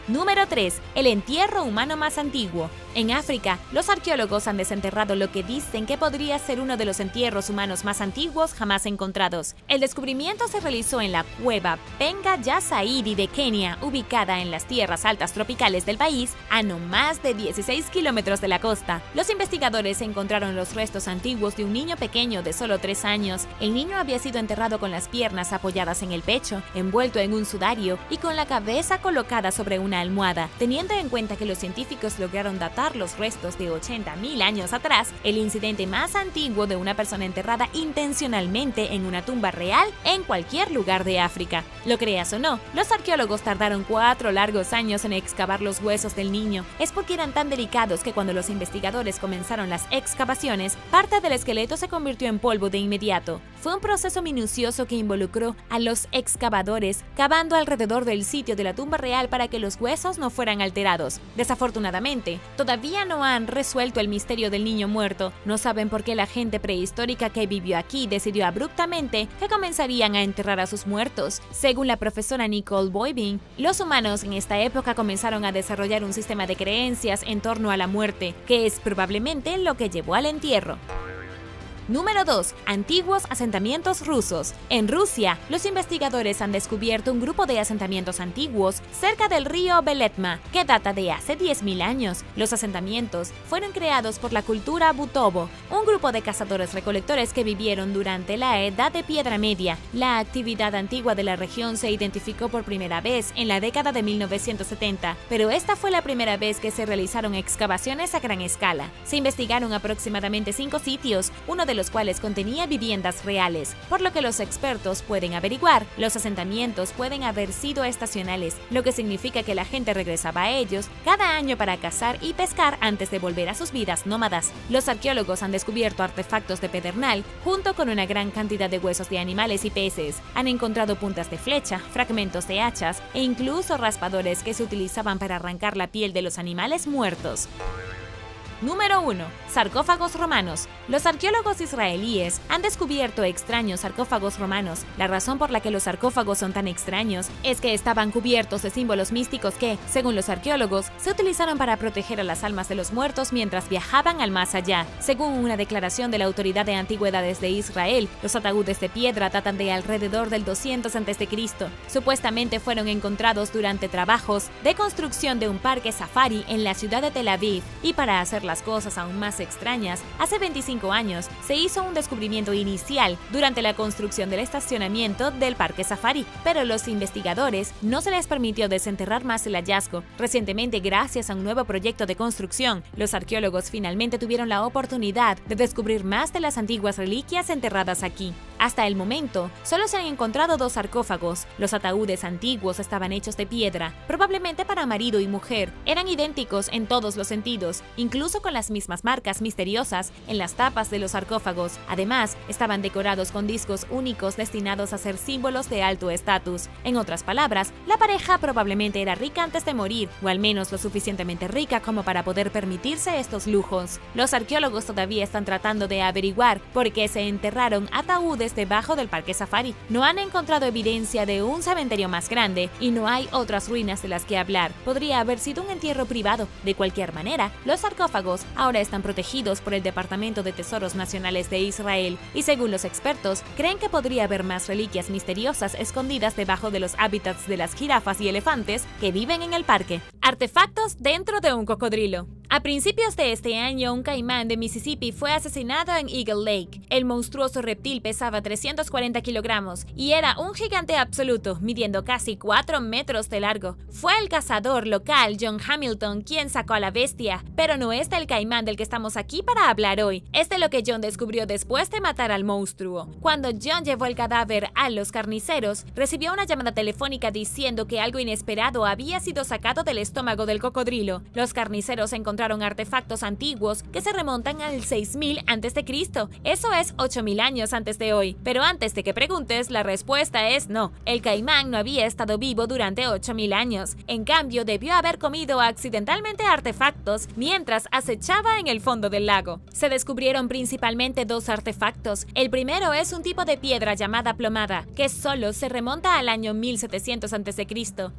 Número 3. El entierro humano más antiguo. En África, los arqueólogos han desenterrado lo que dicen que podría ser uno de los entierros humanos más antiguos jamás encontrados. El descubrimiento se realizó en la cueva Penga ya Zaidi de Kenia, ubicada en las tierras altas tropicales del país, a no más de 16 kilómetros de la costa. Los investigadores encontraron los restos antiguos de un niño pequeño de solo 3 años. El niño había sido enterrado con las piernas apoyadas en el pecho, envuelto en un sudario y con la cabeza colocada sobre una almohada. Teniendo en cuenta que los científicos lograron datar los restos de 80.000 años atrás, el incidente más antiguo de una persona enterrada intencionalmente en una tumba real en cualquier lugar de África. Lo creas o no, los arqueólogos tardaron 4 largos años en excavar los huesos del niño. Es porque eran tan delicados que cuando los investigadores comenzaron las excavaciones, parte del esqueleto se convirtió en polvo de inmediato. Fue un proceso minucioso que involucró a los excavadores cavando alrededor del sitio de la tumba real para que los huesos no fueran alterados. Desafortunadamente, todavía no han resuelto el misterio del niño muerto. No saben por qué la gente prehistórica que vivió aquí decidió abruptamente que comenzarían a enterrar a sus muertos. Según la profesora Nicole Boivin, los humanos en esta época comenzaron a desarrollar un sistema de creencias en torno a la muerte, que es probablemente lo que llevó al entierro. Número 2. Antiguos asentamientos rusos. En Rusia, los investigadores han descubierto un grupo de asentamientos antiguos cerca del río Beletma, que data de hace 10.000 años. Los asentamientos fueron creados por la cultura Butovo, un grupo de cazadores-recolectores que vivieron durante la Edad de Piedra Media. La actividad antigua de la región se identificó por primera vez en la década de 1970, pero esta fue la primera vez que se realizaron excavaciones a gran escala. Se investigaron aproximadamente 5 sitios, uno de los cuales contenía viviendas reales. Por lo que los expertos pueden averiguar, los asentamientos pueden haber sido estacionales, lo que significa que la gente regresaba a ellos cada año para cazar y pescar antes de volver a sus vidas nómadas. Los arqueólogos han descubierto artefactos de pedernal, junto con una gran cantidad de huesos de animales y peces. Han encontrado puntas de flecha, fragmentos de hachas e incluso raspadores que se utilizaban para arrancar la piel de los animales muertos. Número 1. Sarcófagos romanos. Los arqueólogos israelíes han descubierto extraños sarcófagos romanos. La razón por la que los sarcófagos son tan extraños es que estaban cubiertos de símbolos místicos que, según los arqueólogos, se utilizaron para proteger a las almas de los muertos mientras viajaban al más allá. Según una declaración de la Autoridad de Antigüedades de Israel, los ataúdes de piedra datan de alrededor del 200 a.C. Supuestamente fueron encontrados durante trabajos de construcción de un parque safari en la ciudad de Tel Aviv. Y para hacer las cosas aún más extrañas, hace 25 años se hizo un descubrimiento inicial durante la construcción del estacionamiento del parque safari, pero los investigadores no se les permitió desenterrar más el hallazgo. Recientemente, gracias a un nuevo proyecto de construcción, los arqueólogos finalmente tuvieron la oportunidad de descubrir más de las antiguas reliquias enterradas aquí. Hasta el momento, solo se han encontrado 2 sarcófagos. Los ataúdes antiguos estaban hechos de piedra, probablemente para marido y mujer. Eran idénticos en todos los sentidos, incluso con las mismas marcas misteriosas en las tapas de los sarcófagos. Además, estaban decorados con discos únicos destinados a ser símbolos de alto estatus. En otras palabras, la pareja probablemente era rica antes de morir, o al menos lo suficientemente rica como para poder permitirse estos lujos. Los arqueólogos todavía están tratando de averiguar por qué se enterraron ataúdes debajo del parque safari. No han encontrado evidencia de un cementerio más grande y no hay otras ruinas de las que hablar. Podría haber sido un entierro privado. De cualquier manera, los sarcófagos ahora están protegidos por el Departamento de Tesoros Nacionales de Israel y, según los expertos, creen que podría haber más reliquias misteriosas escondidas debajo de los hábitats de las jirafas y elefantes que viven en el parque. Artefactos dentro de un cocodrilo. A principios de este año, un caimán de Mississippi fue asesinado en Eagle Lake. El monstruoso reptil pesaba 340 kilogramos y era un gigante absoluto, midiendo casi 4 metros de largo. Fue el cazador local John Hamilton quien sacó a la bestia, pero no es del caimán del que estamos aquí para hablar hoy. Es de lo que John descubrió después de matar al monstruo. Cuando John llevó el cadáver a los carniceros, recibió una llamada telefónica diciendo que algo inesperado había sido sacado del estómago del cocodrilo. Los carniceros encontraron artefactos antiguos que se remontan al 6000 a.C., eso es 8000 años antes de hoy. Pero antes de que preguntes, la respuesta es no. El caimán no había estado vivo durante 8000 años. En cambio, debió haber comido accidentalmente artefactos mientras acechaba en el fondo del lago. Se descubrieron principalmente dos artefactos. El primero es un tipo de piedra llamada plomada, que solo se remonta al año 1700 a.C.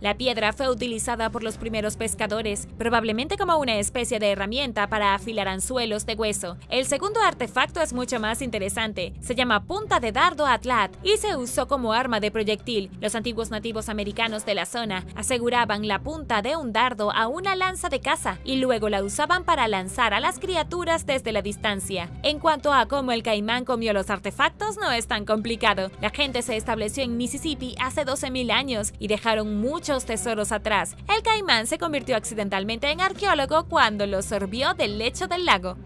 La piedra fue utilizada por los primeros pescadores, probablemente como una especie de herramienta para afilar anzuelos de hueso. El segundo artefacto es mucho más interesante. Se llama punta de dardo atlat y se usó como arma de proyectil. Los antiguos nativos americanos de la zona aseguraban la punta de un dardo a una lanza de caza y luego la usaban para lanzar a las criaturas desde la distancia. En cuanto a cómo el caimán comió los artefactos, no es tan complicado. La gente se estableció en Mississippi hace 12.000 años y dejaron muchos tesoros atrás. El caimán se convirtió accidentalmente en arqueólogo cuando lo sorbió del lecho del lago.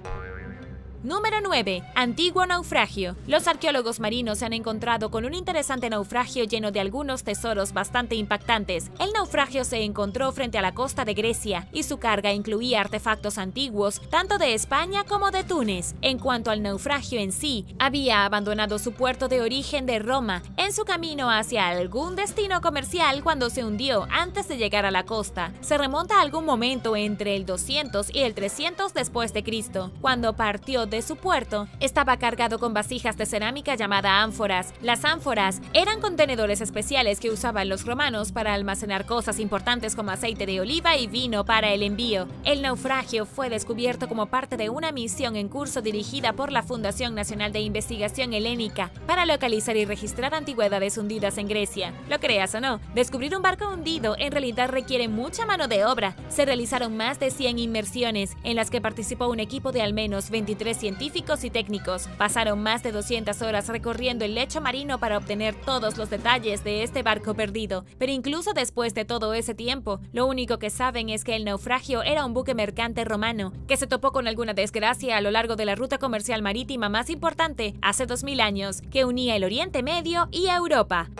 Número 9. Antiguo naufragio. Los arqueólogos marinos se han encontrado con un interesante naufragio lleno de algunos tesoros bastante impactantes. El naufragio se encontró frente a la costa de Grecia y su carga incluía artefactos antiguos, tanto de España como de Túnez. En cuanto al naufragio en sí, había abandonado su puerto de origen de Roma en su camino hacia algún destino comercial cuando se hundió antes de llegar a la costa. Se remonta a algún momento entre el 200 y el 300 después de Cristo. Cuando partió de su puerto, estaba cargado con vasijas de cerámica llamada ánforas. Las ánforas eran contenedores especiales que usaban los romanos para almacenar cosas importantes como aceite de oliva y vino para el envío. El naufragio fue descubierto como parte de una misión en curso dirigida por la Fundación Nacional de Investigación Helénica para localizar y registrar antigüedades hundidas en Grecia. Lo creas o no, descubrir un barco hundido en realidad requiere mucha mano de obra. Se realizaron más de 100 inmersiones en las que participó un equipo de al menos 23 científicos y técnicos. Pasaron más de 200 horas recorriendo el lecho marino para obtener todos los detalles de este barco perdido. Pero incluso después de todo ese tiempo, lo único que saben es que el naufragio era un buque mercante romano que se topó con alguna desgracia a lo largo de la ruta comercial marítima más importante hace 2000 años, que unía el Oriente Medio y Europa.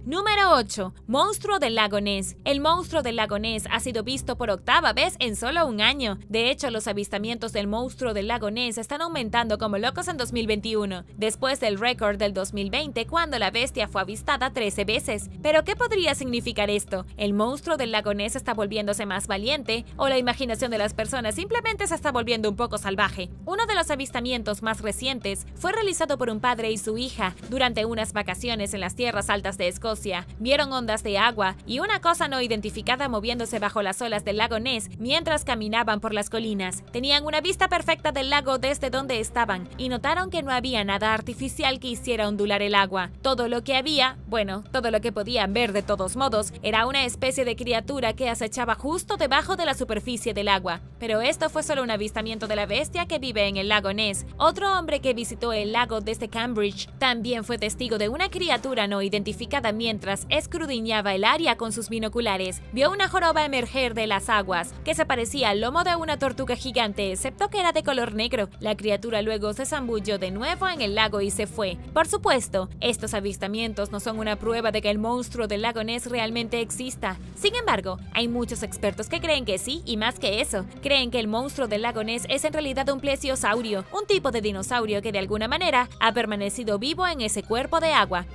Número 8. Monstruo del lago Ness. El monstruo del lago Ness ha sido visto por 8ª vez en solo un año. De hecho, los avistamientos del monstruo del lago Ness están aumentando como locos en 2021, después del récord del 2020 cuando la bestia fue avistada 13 veces. ¿Pero qué podría significar esto? ¿El monstruo del lago Ness está volviéndose más valiente? ¿O la imaginación de las personas simplemente se está volviendo un poco salvaje? Uno de los avistamientos más recientes fue realizado por un padre y su hija durante unas vacaciones en las tierras altas de Escocia. Vieron ondas de agua y una cosa no identificada moviéndose bajo las olas del lago Ness mientras caminaban por las colinas. Tenían una vista perfecta del lago desde donde estaban y notaron que no había nada artificial que hiciera ondular el agua. Todo lo que había, todo lo que podían ver de todos modos, era una especie de criatura que acechaba justo debajo de la superficie del agua. Pero esto fue solo un avistamiento de la bestia que vive en el lago Ness. Otro hombre que visitó el lago desde Cambridge también fue testigo de una criatura no identificada mientras escudriñaba el área con sus binoculares. Vio una joroba emerger de las aguas, que se parecía al lomo de una tortuga gigante, excepto que era de color negro. La criatura luego se zambulló de nuevo en el lago y se fue. Por supuesto, estos avistamientos no son una prueba de que el monstruo del lago Ness realmente exista. Sin embargo, hay muchos expertos que creen que sí, y más que eso, creen que el monstruo del lago Ness es en realidad un plesiosaurio, un tipo de dinosaurio que de alguna manera ha permanecido vivo en ese cuerpo de agua.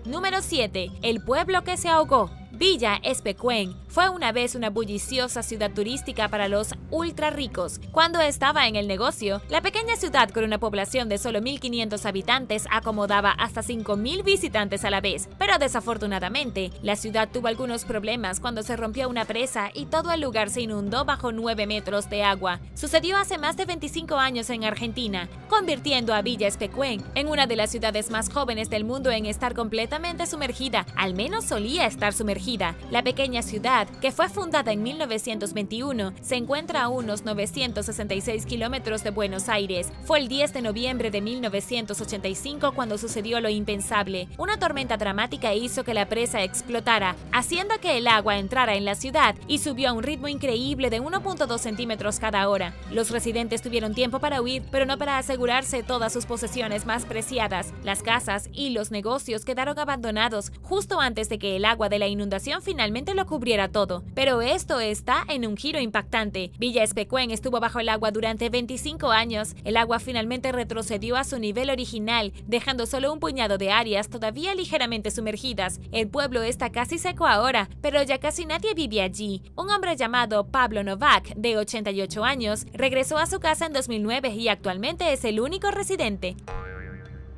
Número 7. El pueblo que se ahogó. Villa Especuén fue una vez una bulliciosa ciudad turística para los ultra ricos. Cuando estaba en el negocio, la pequeña ciudad con una población de solo 1.500 habitantes acomodaba hasta 5.000 visitantes a la vez. Pero desafortunadamente, la ciudad tuvo algunos problemas cuando se rompió una presa y todo el lugar se inundó bajo 9 metros de agua. Sucedió hace más de 25 años en Argentina, convirtiendo a Villa Especuén en una de las ciudades más jóvenes del mundo en estar completamente sumergida. Al menos solía estar sumergida. La pequeña ciudad, que fue fundada en 1921, se encuentra a unos 966 kilómetros de Buenos Aires. Fue el 10 de noviembre de 1985 cuando sucedió lo impensable. Una tormenta dramática hizo que la presa explotara, haciendo que el agua entrara en la ciudad y subió a un ritmo increíble de 1.2 centímetros cada hora. Los residentes tuvieron tiempo para huir, pero no para asegurarse todas sus posesiones más preciadas. Las casas y los negocios quedaron abandonados justo antes de que el agua de la inundación inundación finalmente lo cubriera todo. Pero esto está en un giro impactante. Villa Especuén estuvo bajo el agua durante 25 años. El agua finalmente retrocedió a su nivel original, dejando solo un puñado de áreas todavía ligeramente sumergidas. El pueblo está casi seco ahora, pero ya casi nadie vive allí. Un hombre llamado Pablo Novak, de 88 años, regresó a su casa en 2009 y actualmente es el único residente.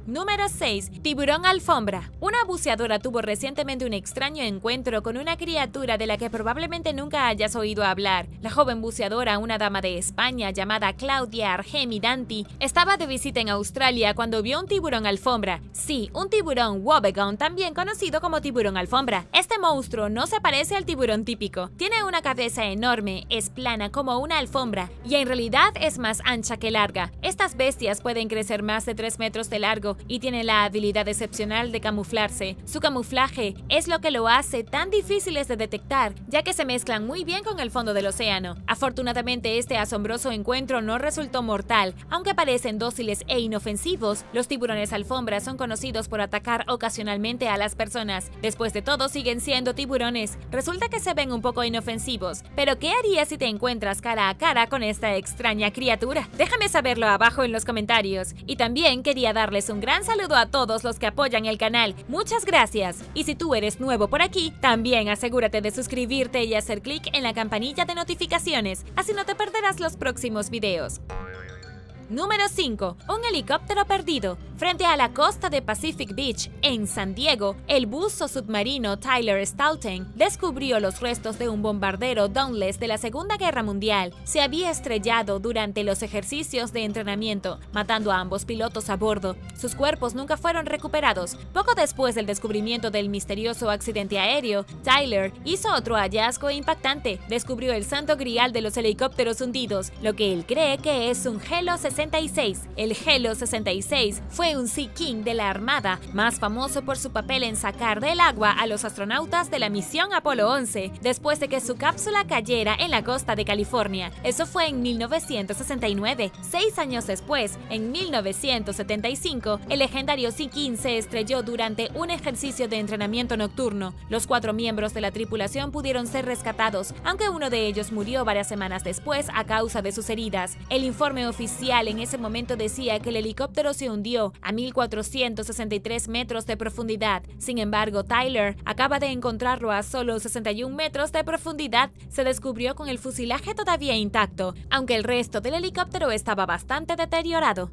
Número 6. Tiburón alfombra. Una buceadora tuvo recientemente un extraño encuentro con una criatura de la que probablemente nunca hayas oído hablar. La joven buceadora, una dama de España llamada Claudia Argemi Danti, estaba de visita en Australia cuando vio un tiburón alfombra. Sí, un tiburón wobbegong, también conocido como tiburón alfombra. Este monstruo no se parece al tiburón típico. Tiene una cabeza enorme, es plana como una alfombra y en realidad es más ancha que larga. Estas bestias pueden crecer más de 3 metros de largo y tiene la habilidad excepcional de camuflarse. Su camuflaje es lo que lo hace tan difíciles de detectar, ya que se mezclan muy bien con el fondo del océano. Afortunadamente, este asombroso encuentro no resultó mortal. Aunque parecen dóciles e inofensivos, los tiburones alfombra son conocidos por atacar ocasionalmente a las personas. Después de todo, siguen siendo tiburones. Resulta que se ven un poco inofensivos. Pero ¿qué harías si te encuentras cara a cara con esta extraña criatura? Déjame saberlo abajo en los comentarios. Y también quería darles un gran saludo a todos los que apoyan el canal. Muchas gracias. Y si tú eres nuevo por aquí, también asegúrate de suscribirte y hacer clic en la campanilla de notificaciones, así no te perderás los próximos videos. Número 5. Un helicóptero perdido. Frente a la costa de Pacific Beach, en San Diego, el buzo submarino Tyler Staunton descubrió los restos de un bombardero Dauntless de la Segunda Guerra Mundial. Se había estrellado durante los ejercicios de entrenamiento, matando a ambos pilotos a bordo. Sus cuerpos nunca fueron recuperados. Poco después del descubrimiento del misterioso accidente aéreo, Tyler hizo otro hallazgo impactante. Descubrió el santo grial de los helicópteros hundidos, lo que él cree que es un Helo 66. El Helo 66 fue un Sea King de la Armada, más famoso por su papel en sacar del agua a los astronautas de la misión Apolo 11, después de que su cápsula cayera en la costa de California. Eso fue en 1969. 6 años después, en 1975, el legendario Sea King se estrelló durante un ejercicio de entrenamiento nocturno. Los 4 miembros de la tripulación pudieron ser rescatados, aunque uno de ellos murió varias semanas después a causa de sus heridas. El informe oficial en ese momento decía que el helicóptero se hundió a 1.463 metros de profundidad. Sin embargo, Tyler acaba de encontrarlo a solo 61 metros de profundidad. Se descubrió con el fuselaje todavía intacto, aunque el resto del helicóptero estaba bastante deteriorado.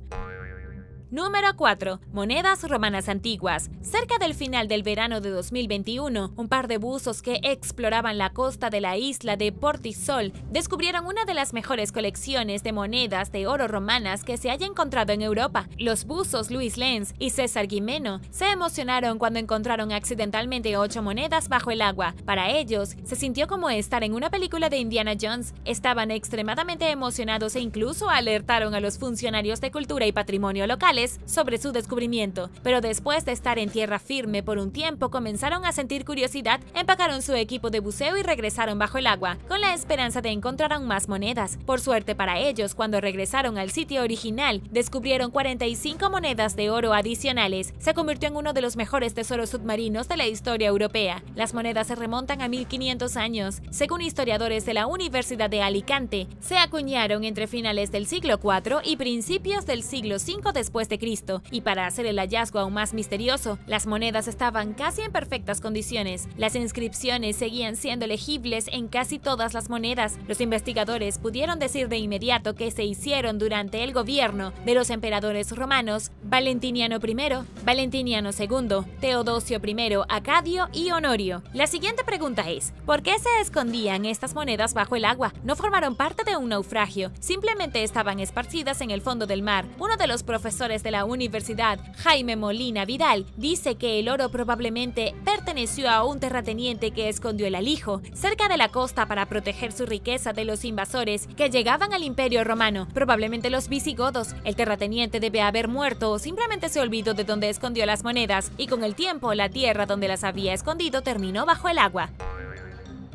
Número 4. Monedas romanas antiguas. Cerca del final del verano de 2021, un par de buzos que exploraban la costa de la isla de Portisol descubrieron una de las mejores colecciones de monedas de oro romanas que se haya encontrado en Europa. Los buzos Luis Lenz y César Guimeno se emocionaron cuando encontraron accidentalmente 8 monedas bajo el agua. Para ellos, se sintió como estar en una película de Indiana Jones. Estaban extremadamente emocionados e incluso alertaron a los funcionarios de cultura y patrimonio locales sobre su descubrimiento, pero después de estar en tierra firme por un tiempo comenzaron a sentir curiosidad, empacaron su equipo de buceo y regresaron bajo el agua, con la esperanza de encontrar aún más monedas. Por suerte para ellos, cuando regresaron al sitio original, descubrieron 45 monedas de oro adicionales. Se convirtió en uno de los mejores tesoros submarinos de la historia europea. Las monedas se remontan a 1500 años. Según historiadores de la Universidad de Alicante, se acuñaron entre finales del siglo IV y principios del siglo V después de Cristo, y para hacer el hallazgo aún más misterioso, las monedas estaban casi en perfectas condiciones. Las inscripciones seguían siendo legibles en casi todas las monedas. Los investigadores pudieron decir de inmediato que se hicieron durante el gobierno de los emperadores romanos Valentiniano I, Valentiniano II, Teodosio I, Acadio y Honorio. La siguiente pregunta es, ¿por qué se escondían estas monedas bajo el agua? No formaron parte de un naufragio, simplemente estaban esparcidas en el fondo del mar. Uno de los profesores de la universidad, Jaime Molina Vidal, dice que el oro probablemente perteneció a un terrateniente que escondió el alijo cerca de la costa para proteger su riqueza de los invasores que llegaban al Imperio Romano, probablemente los visigodos. El terrateniente debe haber muerto o simplemente se olvidó de dónde escondió las monedas, y con el tiempo la tierra donde las había escondido terminó bajo el agua.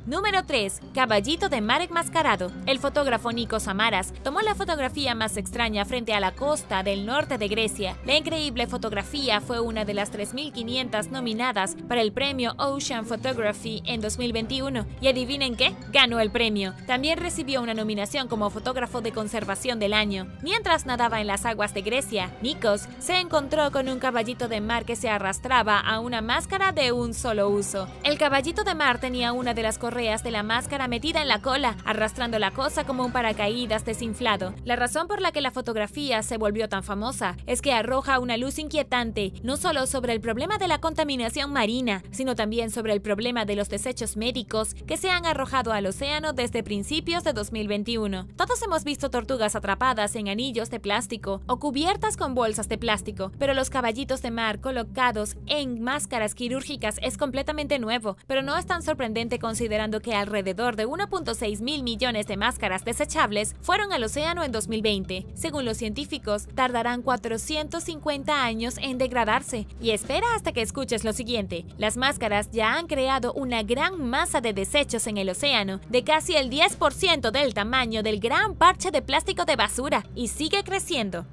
Número 3. Caballito de mar enmascarado. El fotógrafo Nikos Samaras tomó la fotografía más extraña frente a la costa del norte de Grecia. La increíble fotografía fue una de las 3.500 nominadas para el premio Ocean Photography en 2021. ¿Y adivinen qué? Ganó el premio. También recibió una nominación como fotógrafo de conservación del año. Mientras nadaba en las aguas de Grecia, Nikos se encontró con un caballito de mar que se arrastraba a una máscara de un solo uso. El caballito de mar tenía una de las correas de la máscara metida en la cola, arrastrando la cosa como un paracaídas desinflado. La razón por la que la fotografía se volvió tan famosa es que arroja una luz inquietante, no solo sobre el problema de la contaminación marina, sino también sobre el problema de los desechos médicos que se han arrojado al océano desde principios de 2021. Todos hemos visto tortugas atrapadas en anillos de plástico o cubiertas con bolsas de plástico, pero los caballitos de mar colocados en máscaras quirúrgicas es completamente nuevo, pero no es tan sorprendente considerando que alrededor de 1.6 mil millones de máscaras desechables fueron al océano en 2020. Según los científicos, tardarán 450 años en degradarse. Y espera hasta que escuches lo siguiente. Las máscaras ya han creado una gran masa de desechos en el océano, de casi el 10% del tamaño del gran parche de plástico de basura, y sigue creciendo.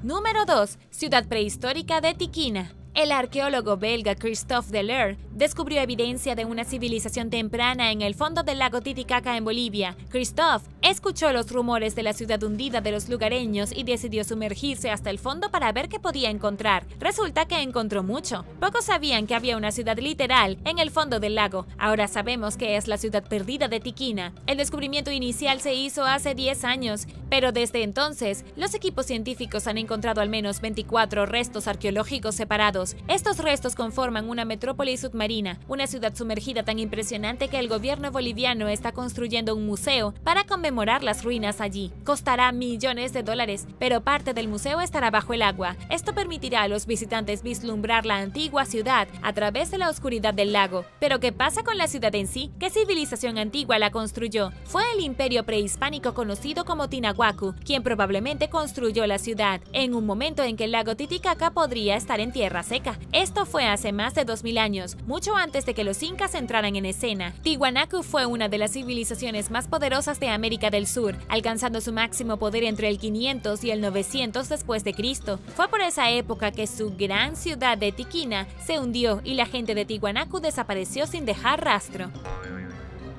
Número 2. Ciudad prehistórica de Tiquina. El arqueólogo belga Christophe Deler descubrió evidencia de una civilización temprana en el fondo del lago Titicaca en Bolivia. Christophe escuchó los rumores de la ciudad hundida de los lugareños y decidió sumergirse hasta el fondo para ver qué podía encontrar. Resulta que encontró mucho. Pocos sabían que había una ciudad literal en el fondo del lago. Ahora sabemos que es la ciudad perdida de Tiquina. El descubrimiento inicial se hizo hace 10 años, pero desde entonces los equipos científicos han encontrado al menos 24 restos arqueológicos separados. Estos restos conforman una metrópoli submarina, una ciudad sumergida tan impresionante que el gobierno boliviano está construyendo un museo para conmemorar las ruinas allí. Costará millones de dólares, pero parte del museo estará bajo el agua. Esto permitirá a los visitantes vislumbrar la antigua ciudad a través de la oscuridad del lago. Pero ¿qué pasa con la ciudad en sí? ¿Qué civilización antigua la construyó? Fue el imperio prehispánico conocido como Tinahuacu, quien probablemente construyó la ciudad, en un momento en que el lago Titicaca podría estar en tierra seca. Esto fue hace más de 2000 años, mucho antes de que los incas entraran en escena. Tiwanaku fue una de las civilizaciones más poderosas de América del Sur, alcanzando su máximo poder entre el 500 y el 900 después de Cristo. Fue por esa época que su gran ciudad de Tiquina se hundió y la gente de Tiwanaku desapareció sin dejar rastro.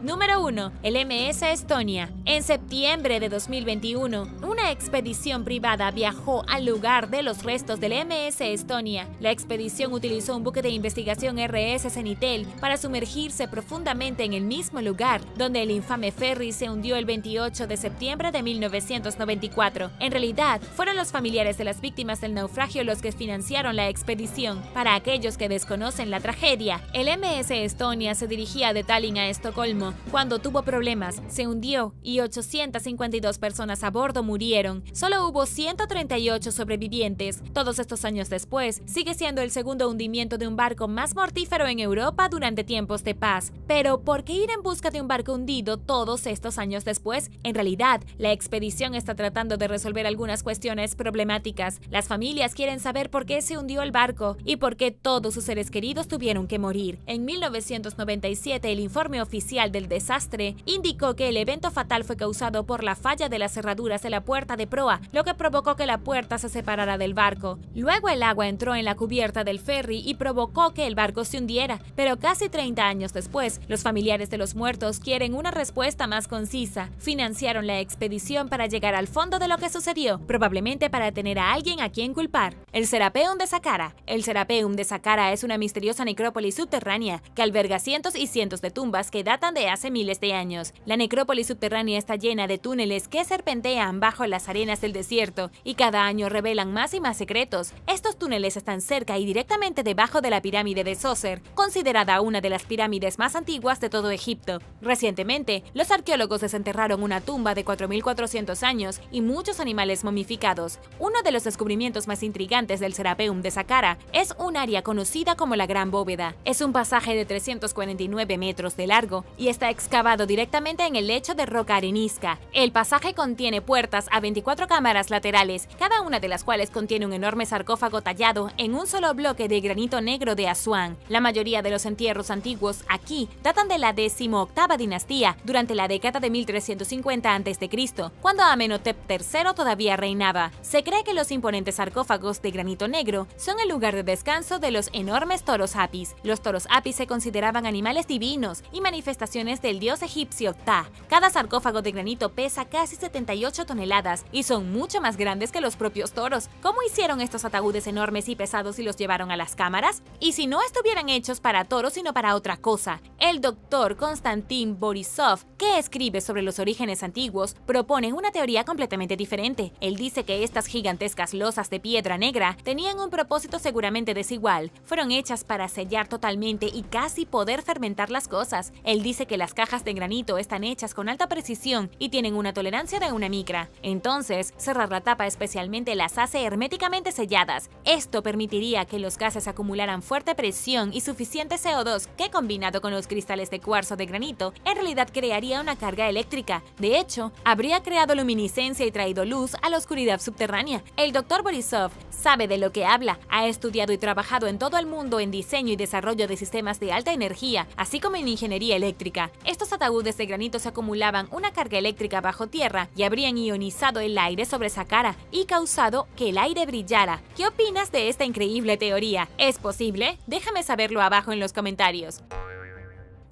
Número 1. El MS Estonia. En septiembre de 2021, una expedición privada viajó al lugar de los restos del MS Estonia. La expedición utilizó un buque de investigación RS Zenitel para sumergirse profundamente en el mismo lugar donde el infame ferry se hundió el 28 de septiembre de 1994. En realidad, fueron los familiares de las víctimas del naufragio los que financiaron la expedición. Para aquellos que desconocen la tragedia, el MS Estonia se dirigía de Tallinn a Estocolmo cuando tuvo problemas, se hundió y 852 personas a bordo murieron. Solo hubo 138 sobrevivientes. Todos estos años después, sigue siendo el segundo hundimiento de un barco más mortífero en Europa durante tiempos de paz. Pero, ¿por qué ir en busca de un barco hundido todos estos años después? En realidad, la expedición está tratando de resolver algunas cuestiones problemáticas. Las familias quieren saber por qué se hundió el barco y por qué todos sus seres queridos tuvieron que morir. En 1997, el informe oficial del desastre indicó que el evento fatal fue causado por la falla de las cerraduras de la puerta de proa, lo que provocó que la puerta se separara del barco. Luego el agua entró en la cubierta del ferry y provocó que el barco se hundiera, pero casi 30 años después, los familiares de los muertos quieren una respuesta más concisa. Financiaron la expedición para llegar al fondo de lo que sucedió, probablemente para tener a alguien a quien culpar. El Serapeum de Saqqara. El Serapeum de Saqqara es una misteriosa necrópolis subterránea que alberga cientos y cientos de tumbas que datan de hace miles de años. La necrópolis subterránea está llena de túneles que serpentean bajo las arenas del desierto y cada año revelan más y más secretos. Estos túneles están cerca y directamente debajo de la pirámide de Zoser, considerada una de las pirámides más antiguas de todo Egipto. Recientemente, los arqueólogos desenterraron una tumba de 4.400 años y muchos animales momificados. Uno de los descubrimientos más intrigantes del Serapeum de Saqqara es un área conocida como la Gran Bóveda. Es un pasaje de 349 metros de largo y está está excavado directamente en el lecho de roca arenisca. El pasaje contiene puertas a 24 cámaras laterales, cada una de las cuales contiene un enorme sarcófago tallado en un solo bloque de granito negro de Asuán. La mayoría de los entierros antiguos aquí datan de la 18ª dinastía, durante la década de 1350 a.C., cuando Amenhotep III todavía reinaba. Se cree que los imponentes sarcófagos de granito negro son el lugar de descanso de los enormes toros apis. Los toros apis se consideraban animales divinos y manifestaciones del dios egipcio Ptah. Cada sarcófago de granito pesa casi 78 toneladas y son mucho más grandes que los propios toros. ¿Cómo hicieron estos ataúdes enormes y pesados y los llevaron a las cámaras? ¿Y si no estuvieran hechos para toros sino para otra cosa? El doctor Konstantin Borisov, que escribe sobre los orígenes antiguos, propone una teoría completamente diferente. Él dice que estas gigantescas losas de piedra negra tenían un propósito seguramente desigual. Fueron hechas para sellar totalmente y casi poder fermentar las cosas. Él dice que las cajas de granito están hechas con alta precisión y tienen una tolerancia de una micra. Entonces, cerrar la tapa especialmente las hace herméticamente selladas. Esto permitiría que los gases acumularan fuerte presión y suficiente CO2 que, combinado con los cristales de cuarzo de granito, en realidad crearía una carga eléctrica. De hecho, habría creado luminiscencia y traído luz a la oscuridad subterránea. El Dr. Borisov sabe de lo que habla, ha estudiado y trabajado en todo el mundo en diseño y desarrollo de sistemas de alta energía, así como en ingeniería eléctrica. Estos ataúdes de granito se acumulaban una carga eléctrica bajo tierra y habrían ionizado el aire sobre Saqqara y causado que el aire brillara. ¿Qué opinas de esta increíble teoría? ¿Es posible? Déjame saberlo abajo en los comentarios.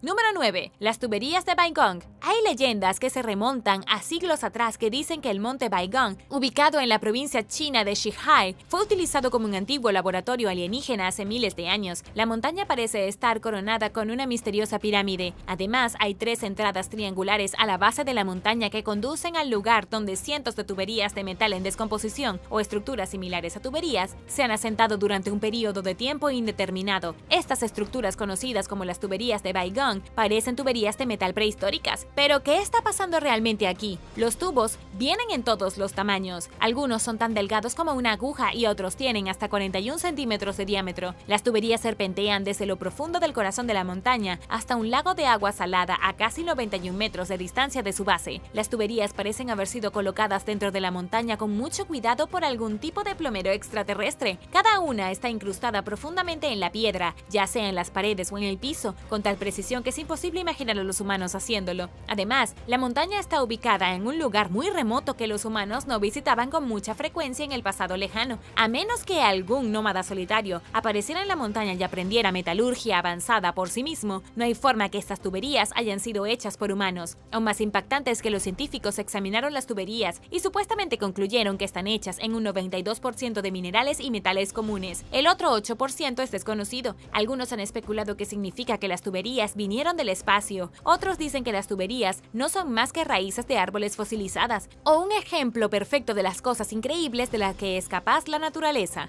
Número 9. Las tuberías de Baigong. Hay leyendas que se remontan a siglos atrás que dicen que el monte Baigong, ubicado en la provincia china de Zhejiang, fue utilizado como un antiguo laboratorio alienígena hace miles de años. La montaña parece estar coronada con una misteriosa pirámide. Además, hay 3 entradas triangulares a la base de la montaña que conducen al lugar donde cientos de tuberías de metal en descomposición o estructuras similares a tuberías se han asentado durante un periodo de tiempo indeterminado. Estas estructuras, conocidas como las tuberías de Baigong, parecen tuberías de metal prehistóricas. Pero, ¿qué está pasando realmente aquí? Los tubos vienen en todos los tamaños. Algunos son tan delgados como una aguja y otros tienen hasta 41 centímetros de diámetro. Las tuberías serpentean desde lo profundo del corazón de la montaña hasta un lago de agua salada a casi 91 metros de distancia de su base. Las tuberías parecen haber sido colocadas dentro de la montaña con mucho cuidado por algún tipo de plomero extraterrestre. Cada una está incrustada profundamente en la piedra, ya sea en las paredes o en el piso, con tal precisión que es imposible imaginar a los humanos haciéndolo. Además, la montaña está ubicada en un lugar muy remoto que los humanos no visitaban con mucha frecuencia en el pasado lejano. A menos que algún nómada solitario apareciera en la montaña y aprendiera metalurgia avanzada por sí mismo, no hay forma que estas tuberías hayan sido hechas por humanos. Aún más impactante es que los científicos examinaron las tuberías y supuestamente concluyeron que están hechas en un 92% de minerales y metales comunes. El otro 8% es desconocido. Algunos han especulado que significa que las tuberías vinieron del espacio. Otros dicen que las tuberías no son más que raíces de árboles fosilizadas, o un ejemplo perfecto de las cosas increíbles de las que es capaz la naturaleza.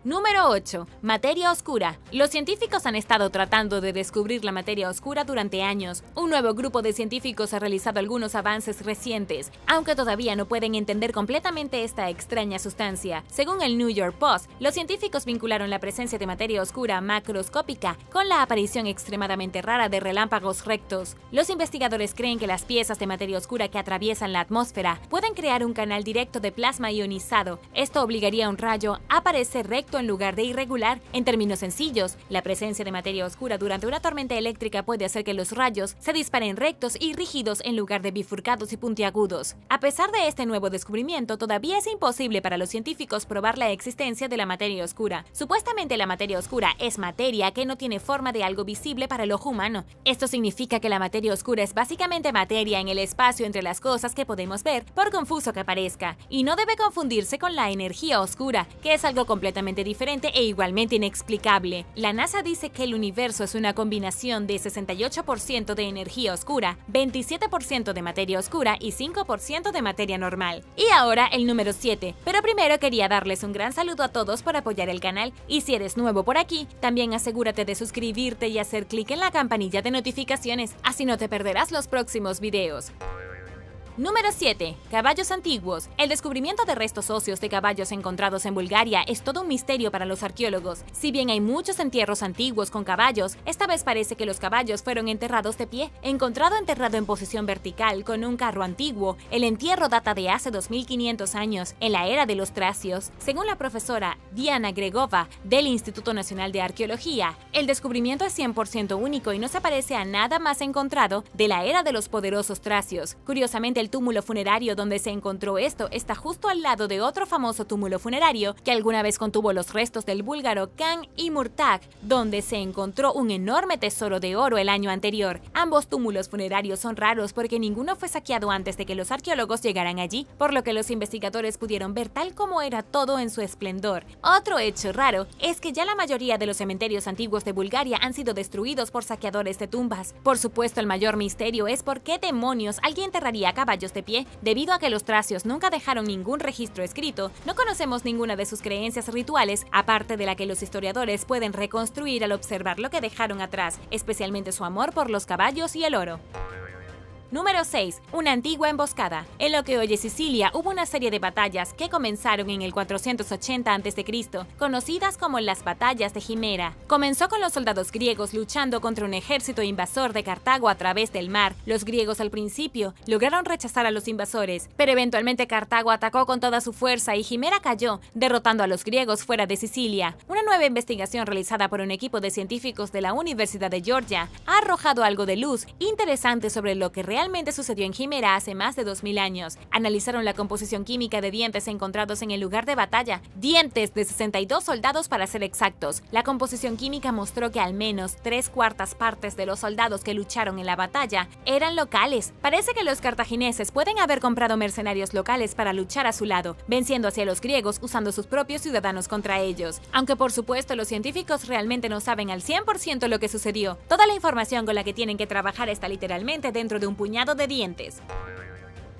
Número 8. Materia oscura. Los científicos han estado tratando de descubrir la materia oscura durante años. Un nuevo grupo de científicos ha realizado algunos avances recientes, aunque todavía no pueden entender completamente esta extraña sustancia. Según el New York Post, los científicos vincularon la presencia de materia oscura macroscópica con la aparición extremadamente rara de relámpagos rectos. Los investigadores creen que las piezas de materia oscura que atraviesan la atmósfera pueden crear un canal directo de plasma ionizado. Esto obligaría a un rayo a aparecer recto en lugar de irregular. En términos sencillos, la presencia de materia oscura durante una tormenta eléctrica puede hacer que los rayos se disparen rectos y rígidos en lugar de bifurcados y puntiagudos. A pesar de este nuevo descubrimiento, todavía es imposible para los científicos probar la existencia de la materia oscura. Supuestamente la materia oscura es materia que no tiene forma de algo visible para el ojo humano. Esto significa que la materia oscura es básicamente materia en el espacio entre las cosas que podemos ver, por confuso que parezca, y no debe confundirse con la energía oscura, que es algo completamente diferente e igualmente inexplicable. La NASA dice que el universo es una combinación de 68% de energía oscura, 27% de materia oscura y 5% de materia normal. Y ahora el número 7, pero primero quería darles un gran saludo a todos por apoyar el canal, y si eres nuevo por aquí, también asegúrate de suscribirte y hacer clic en la campanilla de notificaciones, así no te perderás los próximos videos. Número 7. Caballos antiguos. El descubrimiento de restos óseos de caballos encontrados en Bulgaria es todo un misterio para los arqueólogos. Si bien hay muchos entierros antiguos con caballos, esta vez parece que los caballos fueron enterrados de pie. Encontrado enterrado en posición vertical con un carro antiguo, el entierro data de hace 2500 años, en la era de los tracios. Según la profesora Diana Gregova del Instituto Nacional de Arqueología, el descubrimiento es 100% único y no se parece a nada más encontrado de la era de los poderosos tracios. Curiosamente, el túmulo funerario donde se encontró esto está justo al lado de otro famoso túmulo funerario que alguna vez contuvo los restos del búlgaro Kan Imurtak, donde se encontró un enorme tesoro de oro el año anterior. Ambos túmulos funerarios son raros porque ninguno fue saqueado antes de que los arqueólogos llegaran allí, por lo que los investigadores pudieron ver tal como era todo en su esplendor. Otro hecho raro es que ya la mayoría de los cementerios antiguos de Bulgaria han sido destruidos por saqueadores de tumbas. Por supuesto, el mayor misterio es por qué demonios alguien enterraría caballos de pie. Debido a que los tracios nunca dejaron ningún registro escrito, no conocemos ninguna de sus creencias rituales, aparte de la que los historiadores pueden reconstruir al observar lo que dejaron atrás, especialmente su amor por los caballos y el oro. Número 6. Una antigua emboscada. En lo que hoy es Sicilia hubo una serie de batallas que comenzaron en el 480 a.C., conocidas como las batallas de Himera. Comenzó con los soldados griegos luchando contra un ejército invasor de Cartago a través del mar. Los griegos al principio lograron rechazar a los invasores, pero eventualmente Cartago atacó con toda su fuerza y Himera cayó, derrotando a los griegos fuera de Sicilia. Una nueva investigación realizada por un equipo de científicos de la Universidad de Georgia ha arrojado algo de luz interesante sobre lo que realmente sucedió en Himera hace más de 2000 años. Analizaron la composición química de dientes encontrados en el lugar de batalla, dientes de 62 soldados para ser exactos. La composición química mostró que al menos 3/4 partes de los soldados que lucharon en la batalla eran locales. Parece que los cartagineses pueden haber comprado mercenarios locales para luchar a su lado, venciendo hacia los griegos usando sus propios ciudadanos contra ellos. Aunque por supuesto los científicos realmente no saben al 100% lo que sucedió, toda la información con la que tienen que trabajar está literalmente dentro de un puñado de dientes.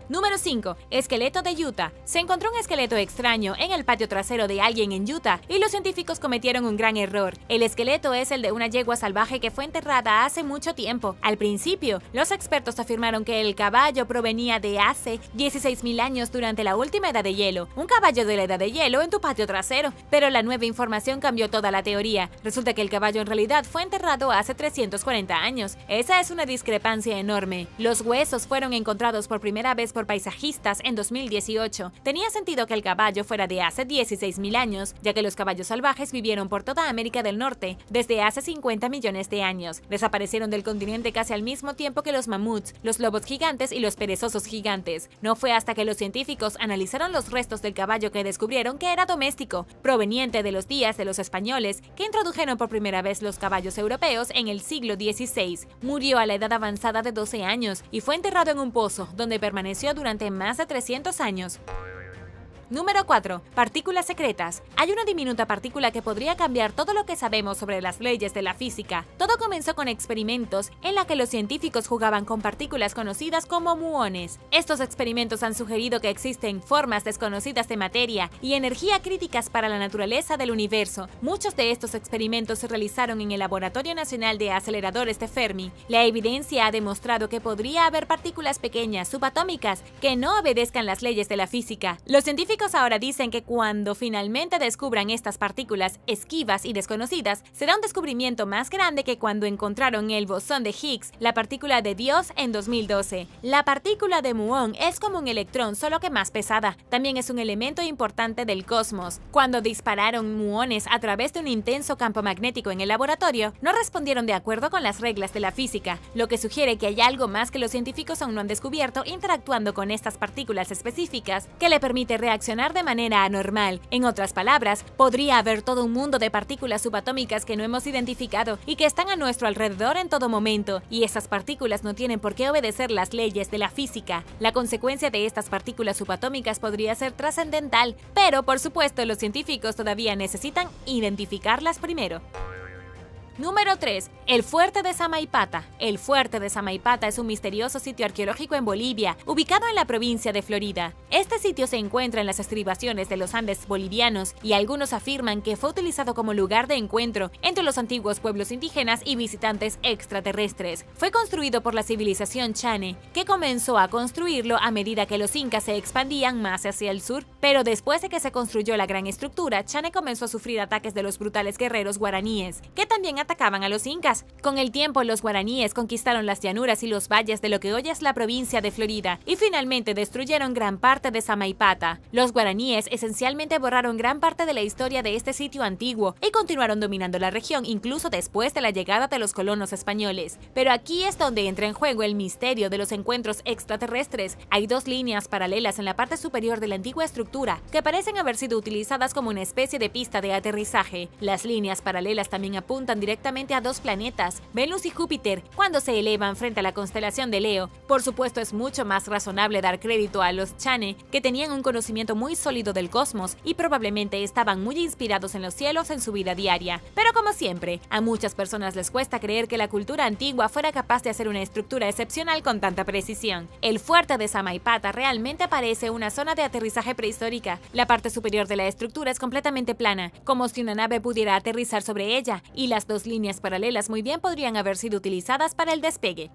Número 5. Esqueleto de Utah. Se encontró un esqueleto extraño en el patio trasero de alguien en Utah y los científicos cometieron un gran error. El esqueleto es el de una yegua salvaje que fue enterrada hace mucho tiempo. Al principio, los expertos afirmaron que el caballo provenía de hace 16.000 años durante la última edad de hielo. Un caballo de la edad de hielo en tu patio trasero. Pero la nueva información cambió toda la teoría. Resulta que el caballo en realidad fue enterrado hace 340 años. Esa es una discrepancia enorme. Los huesos fueron encontrados por primera vez por paisajistas en 2018. Tenía sentido que el caballo fuera de hace 16.000 años, ya que los caballos salvajes vivieron por toda América del Norte desde hace 50 millones de años. Desaparecieron del continente casi al mismo tiempo que los mamuts, los lobos gigantes y los perezosos gigantes. No fue hasta que los científicos analizaron los restos del caballo que descubrieron que era doméstico, proveniente de los días de los españoles que introdujeron por primera vez los caballos europeos en el siglo XVI. Murió a la edad avanzada de 12 años y fue enterrado en un pozo, donde permaneció durante más de 300 años. Número 4. Partículas secretas. Hay una diminuta partícula que podría cambiar todo lo que sabemos sobre las leyes de la física. Todo comenzó con experimentos en la que los científicos jugaban con partículas conocidas como muones. Estos experimentos han sugerido que existen formas desconocidas de materia y energía críticas para la naturaleza del universo. Muchos de estos experimentos se realizaron en el Laboratorio Nacional de Aceleradores de Fermi. La evidencia ha demostrado que podría haber partículas pequeñas subatómicas que no obedezcan las leyes de la física. Los científicos ahora dicen que cuando finalmente descubran estas partículas esquivas y desconocidas, será un descubrimiento más grande que cuando encontraron el bosón de Higgs, la partícula de Dios, en 2012. La partícula de muón es como un electrón, solo que más pesada. También es un elemento importante del cosmos. Cuando dispararon muones a través de un intenso campo magnético en el laboratorio, no respondieron de acuerdo con las reglas de la física, lo que sugiere que hay algo más que los científicos aún no han descubierto interactuando con estas partículas específicas que le permite reaccionar de manera anormal. En otras palabras, podría haber todo un mundo de partículas subatómicas que no hemos identificado y que están a nuestro alrededor en todo momento, y esas partículas no tienen por qué obedecer las leyes de la física. La consecuencia de estas partículas subatómicas podría ser trascendental, pero por supuesto los científicos todavía necesitan identificarlas primero. Número 3. El Fuerte de Samaipata. El Fuerte de Samaipata es un misterioso sitio arqueológico en Bolivia, ubicado en la provincia de Florida. Este sitio se encuentra en las estribaciones de los Andes bolivianos y algunos afirman que fue utilizado como lugar de encuentro entre los antiguos pueblos indígenas y visitantes extraterrestres. Fue construido por la civilización Chane, que comenzó a construirlo a medida que los incas se expandían más hacia el sur, pero después de que se construyó la gran estructura, Chane comenzó a sufrir ataques de los brutales guerreros guaraníes, que también atacaban a los incas. Con el tiempo, los guaraníes conquistaron las llanuras y los valles de lo que hoy es la provincia de Florida y finalmente destruyeron gran parte de Samaipata. Los guaraníes esencialmente borraron gran parte de la historia de este sitio antiguo y continuaron dominando la región incluso después de la llegada de los colonos españoles. Pero aquí es donde entra en juego el misterio de los encuentros extraterrestres. Hay dos líneas paralelas en la parte superior de la antigua estructura que parecen haber sido utilizadas como una especie de pista de aterrizaje. Las líneas paralelas también apuntan directamente a dos planetas, Venus y Júpiter, cuando se elevan frente a la constelación de Leo. Por supuesto, es mucho más razonable dar crédito a los Chane, que tenían un conocimiento muy sólido del cosmos y probablemente estaban muy inspirados en los cielos en su vida diaria. Pero como siempre, a muchas personas les cuesta creer que la cultura antigua fuera capaz de hacer una estructura excepcional con tanta precisión. El Fuerte de Samaipata realmente parece una zona de aterrizaje prehistórica. La parte superior de la estructura es completamente plana, como si una nave pudiera aterrizar sobre ella, y las dos líneas paralelas muy bien podrían haber sido utilizadas para el despegue.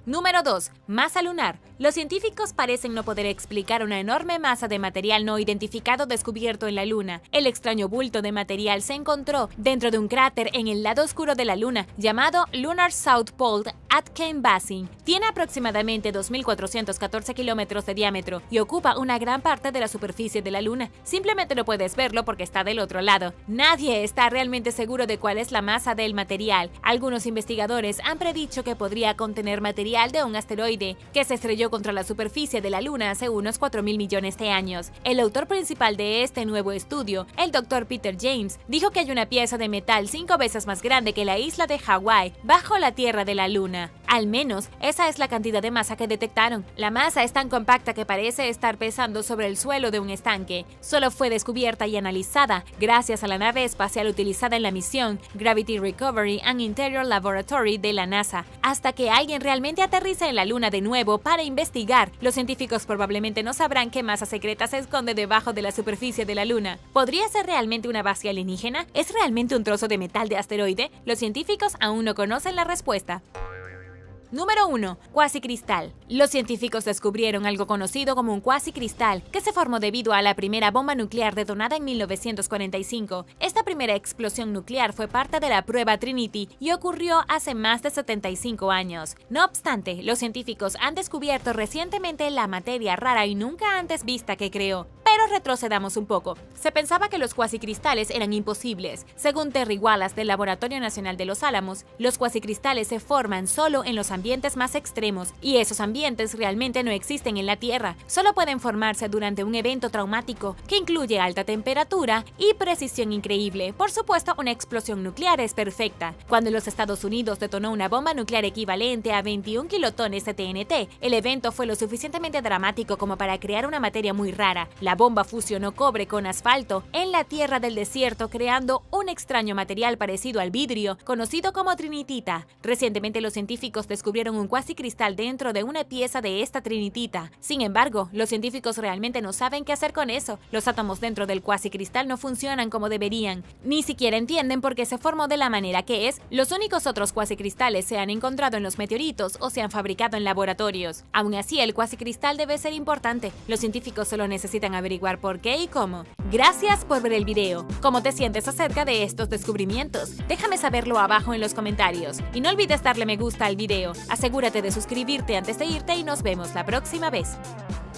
Número 2. Masa lunar. Los científicos parecen no poder explicar una enorme masa de material no identificado descubierto en la Luna. El extraño bulto de material se encontró dentro de un cráter en el lado oscuro de la Luna, llamado Lunar South Pole Aitken Basin. Tiene aproximadamente 2.414 kilómetros de diámetro y ocupa una gran parte de la superficie de la Luna. Simplemente no puedes verlo porque está del otro lado. Nadie está realmente seguro de cuál es la masa del material. Algunos investigadores han predicho que podría contener material de un asteroide que se estrelló contra la superficie de la Luna hace unos 4.000 millones de años. El autor principal de este nuevo estudio, el Dr. Peter James, dijo que hay una pieza de metal 5 veces más grande que la isla de Hawái bajo la Tierra de la Luna. Al menos, esa es la cantidad de masa que detectaron. La masa es tan compacta que parece estar pesando sobre el suelo de un estanque. Solo fue descubierta y analizada gracias a la nave espacial utilizada en la misión Gravity Recovery and Interior Laboratory de la NASA. Hasta que alguien realmente aterrice en la Luna de nuevo para investigar, los científicos probablemente no sabrán qué masa secreta se esconde debajo de la superficie de la Luna. ¿Podría ser realmente una base alienígena? ¿Es realmente un trozo de metal de asteroide? Los científicos aún no conocen la respuesta. Número 1. Cuasicristal. Los científicos descubrieron algo conocido como un cuasicristal que se formó debido a la primera bomba nuclear detonada en 1945. Esta primera explosión nuclear fue parte de la prueba Trinity y ocurrió hace más de 75 años. No obstante, los científicos han descubierto recientemente la materia rara y nunca antes vista que creó. Pero retrocedamos un poco. Se pensaba que los cuasicristales eran imposibles. Según Terry Wallace del Laboratorio Nacional de Los Álamos, los cuasicristales se forman solo en los ambientes más extremos, y esos ambientes realmente no existen en la Tierra. Solo pueden formarse durante un evento traumático que incluye alta temperatura y precisión increíble. Por supuesto, una explosión nuclear es perfecta. Cuando los Estados Unidos detonó una bomba nuclear equivalente a 21 kilotones de TNT, el evento fue lo suficientemente dramático como para crear una materia muy rara. La bomba fusionó cobre con asfalto en la tierra del desierto, creando un extraño material parecido al vidrio, conocido como trinitita. Recientemente los científicos descubrieron un cuasicristal dentro de una pieza de esta trinitita. Sin embargo, los científicos realmente no saben qué hacer con eso. Los átomos dentro del cuasicristal no funcionan como deberían. Ni siquiera entienden por qué se formó de la manera que es. Los únicos otros cuasicristales se han encontrado en los meteoritos o se han fabricado en laboratorios. Aún así, el cuasicristal debe ser importante. Los científicos solo necesitan averiguar por qué y cómo. Gracias por ver el video. ¿Cómo te sientes acerca de estos descubrimientos? Déjame saberlo abajo en los comentarios. Y no olvides darle me gusta al video. Asegúrate de suscribirte antes de irte y nos vemos la próxima vez.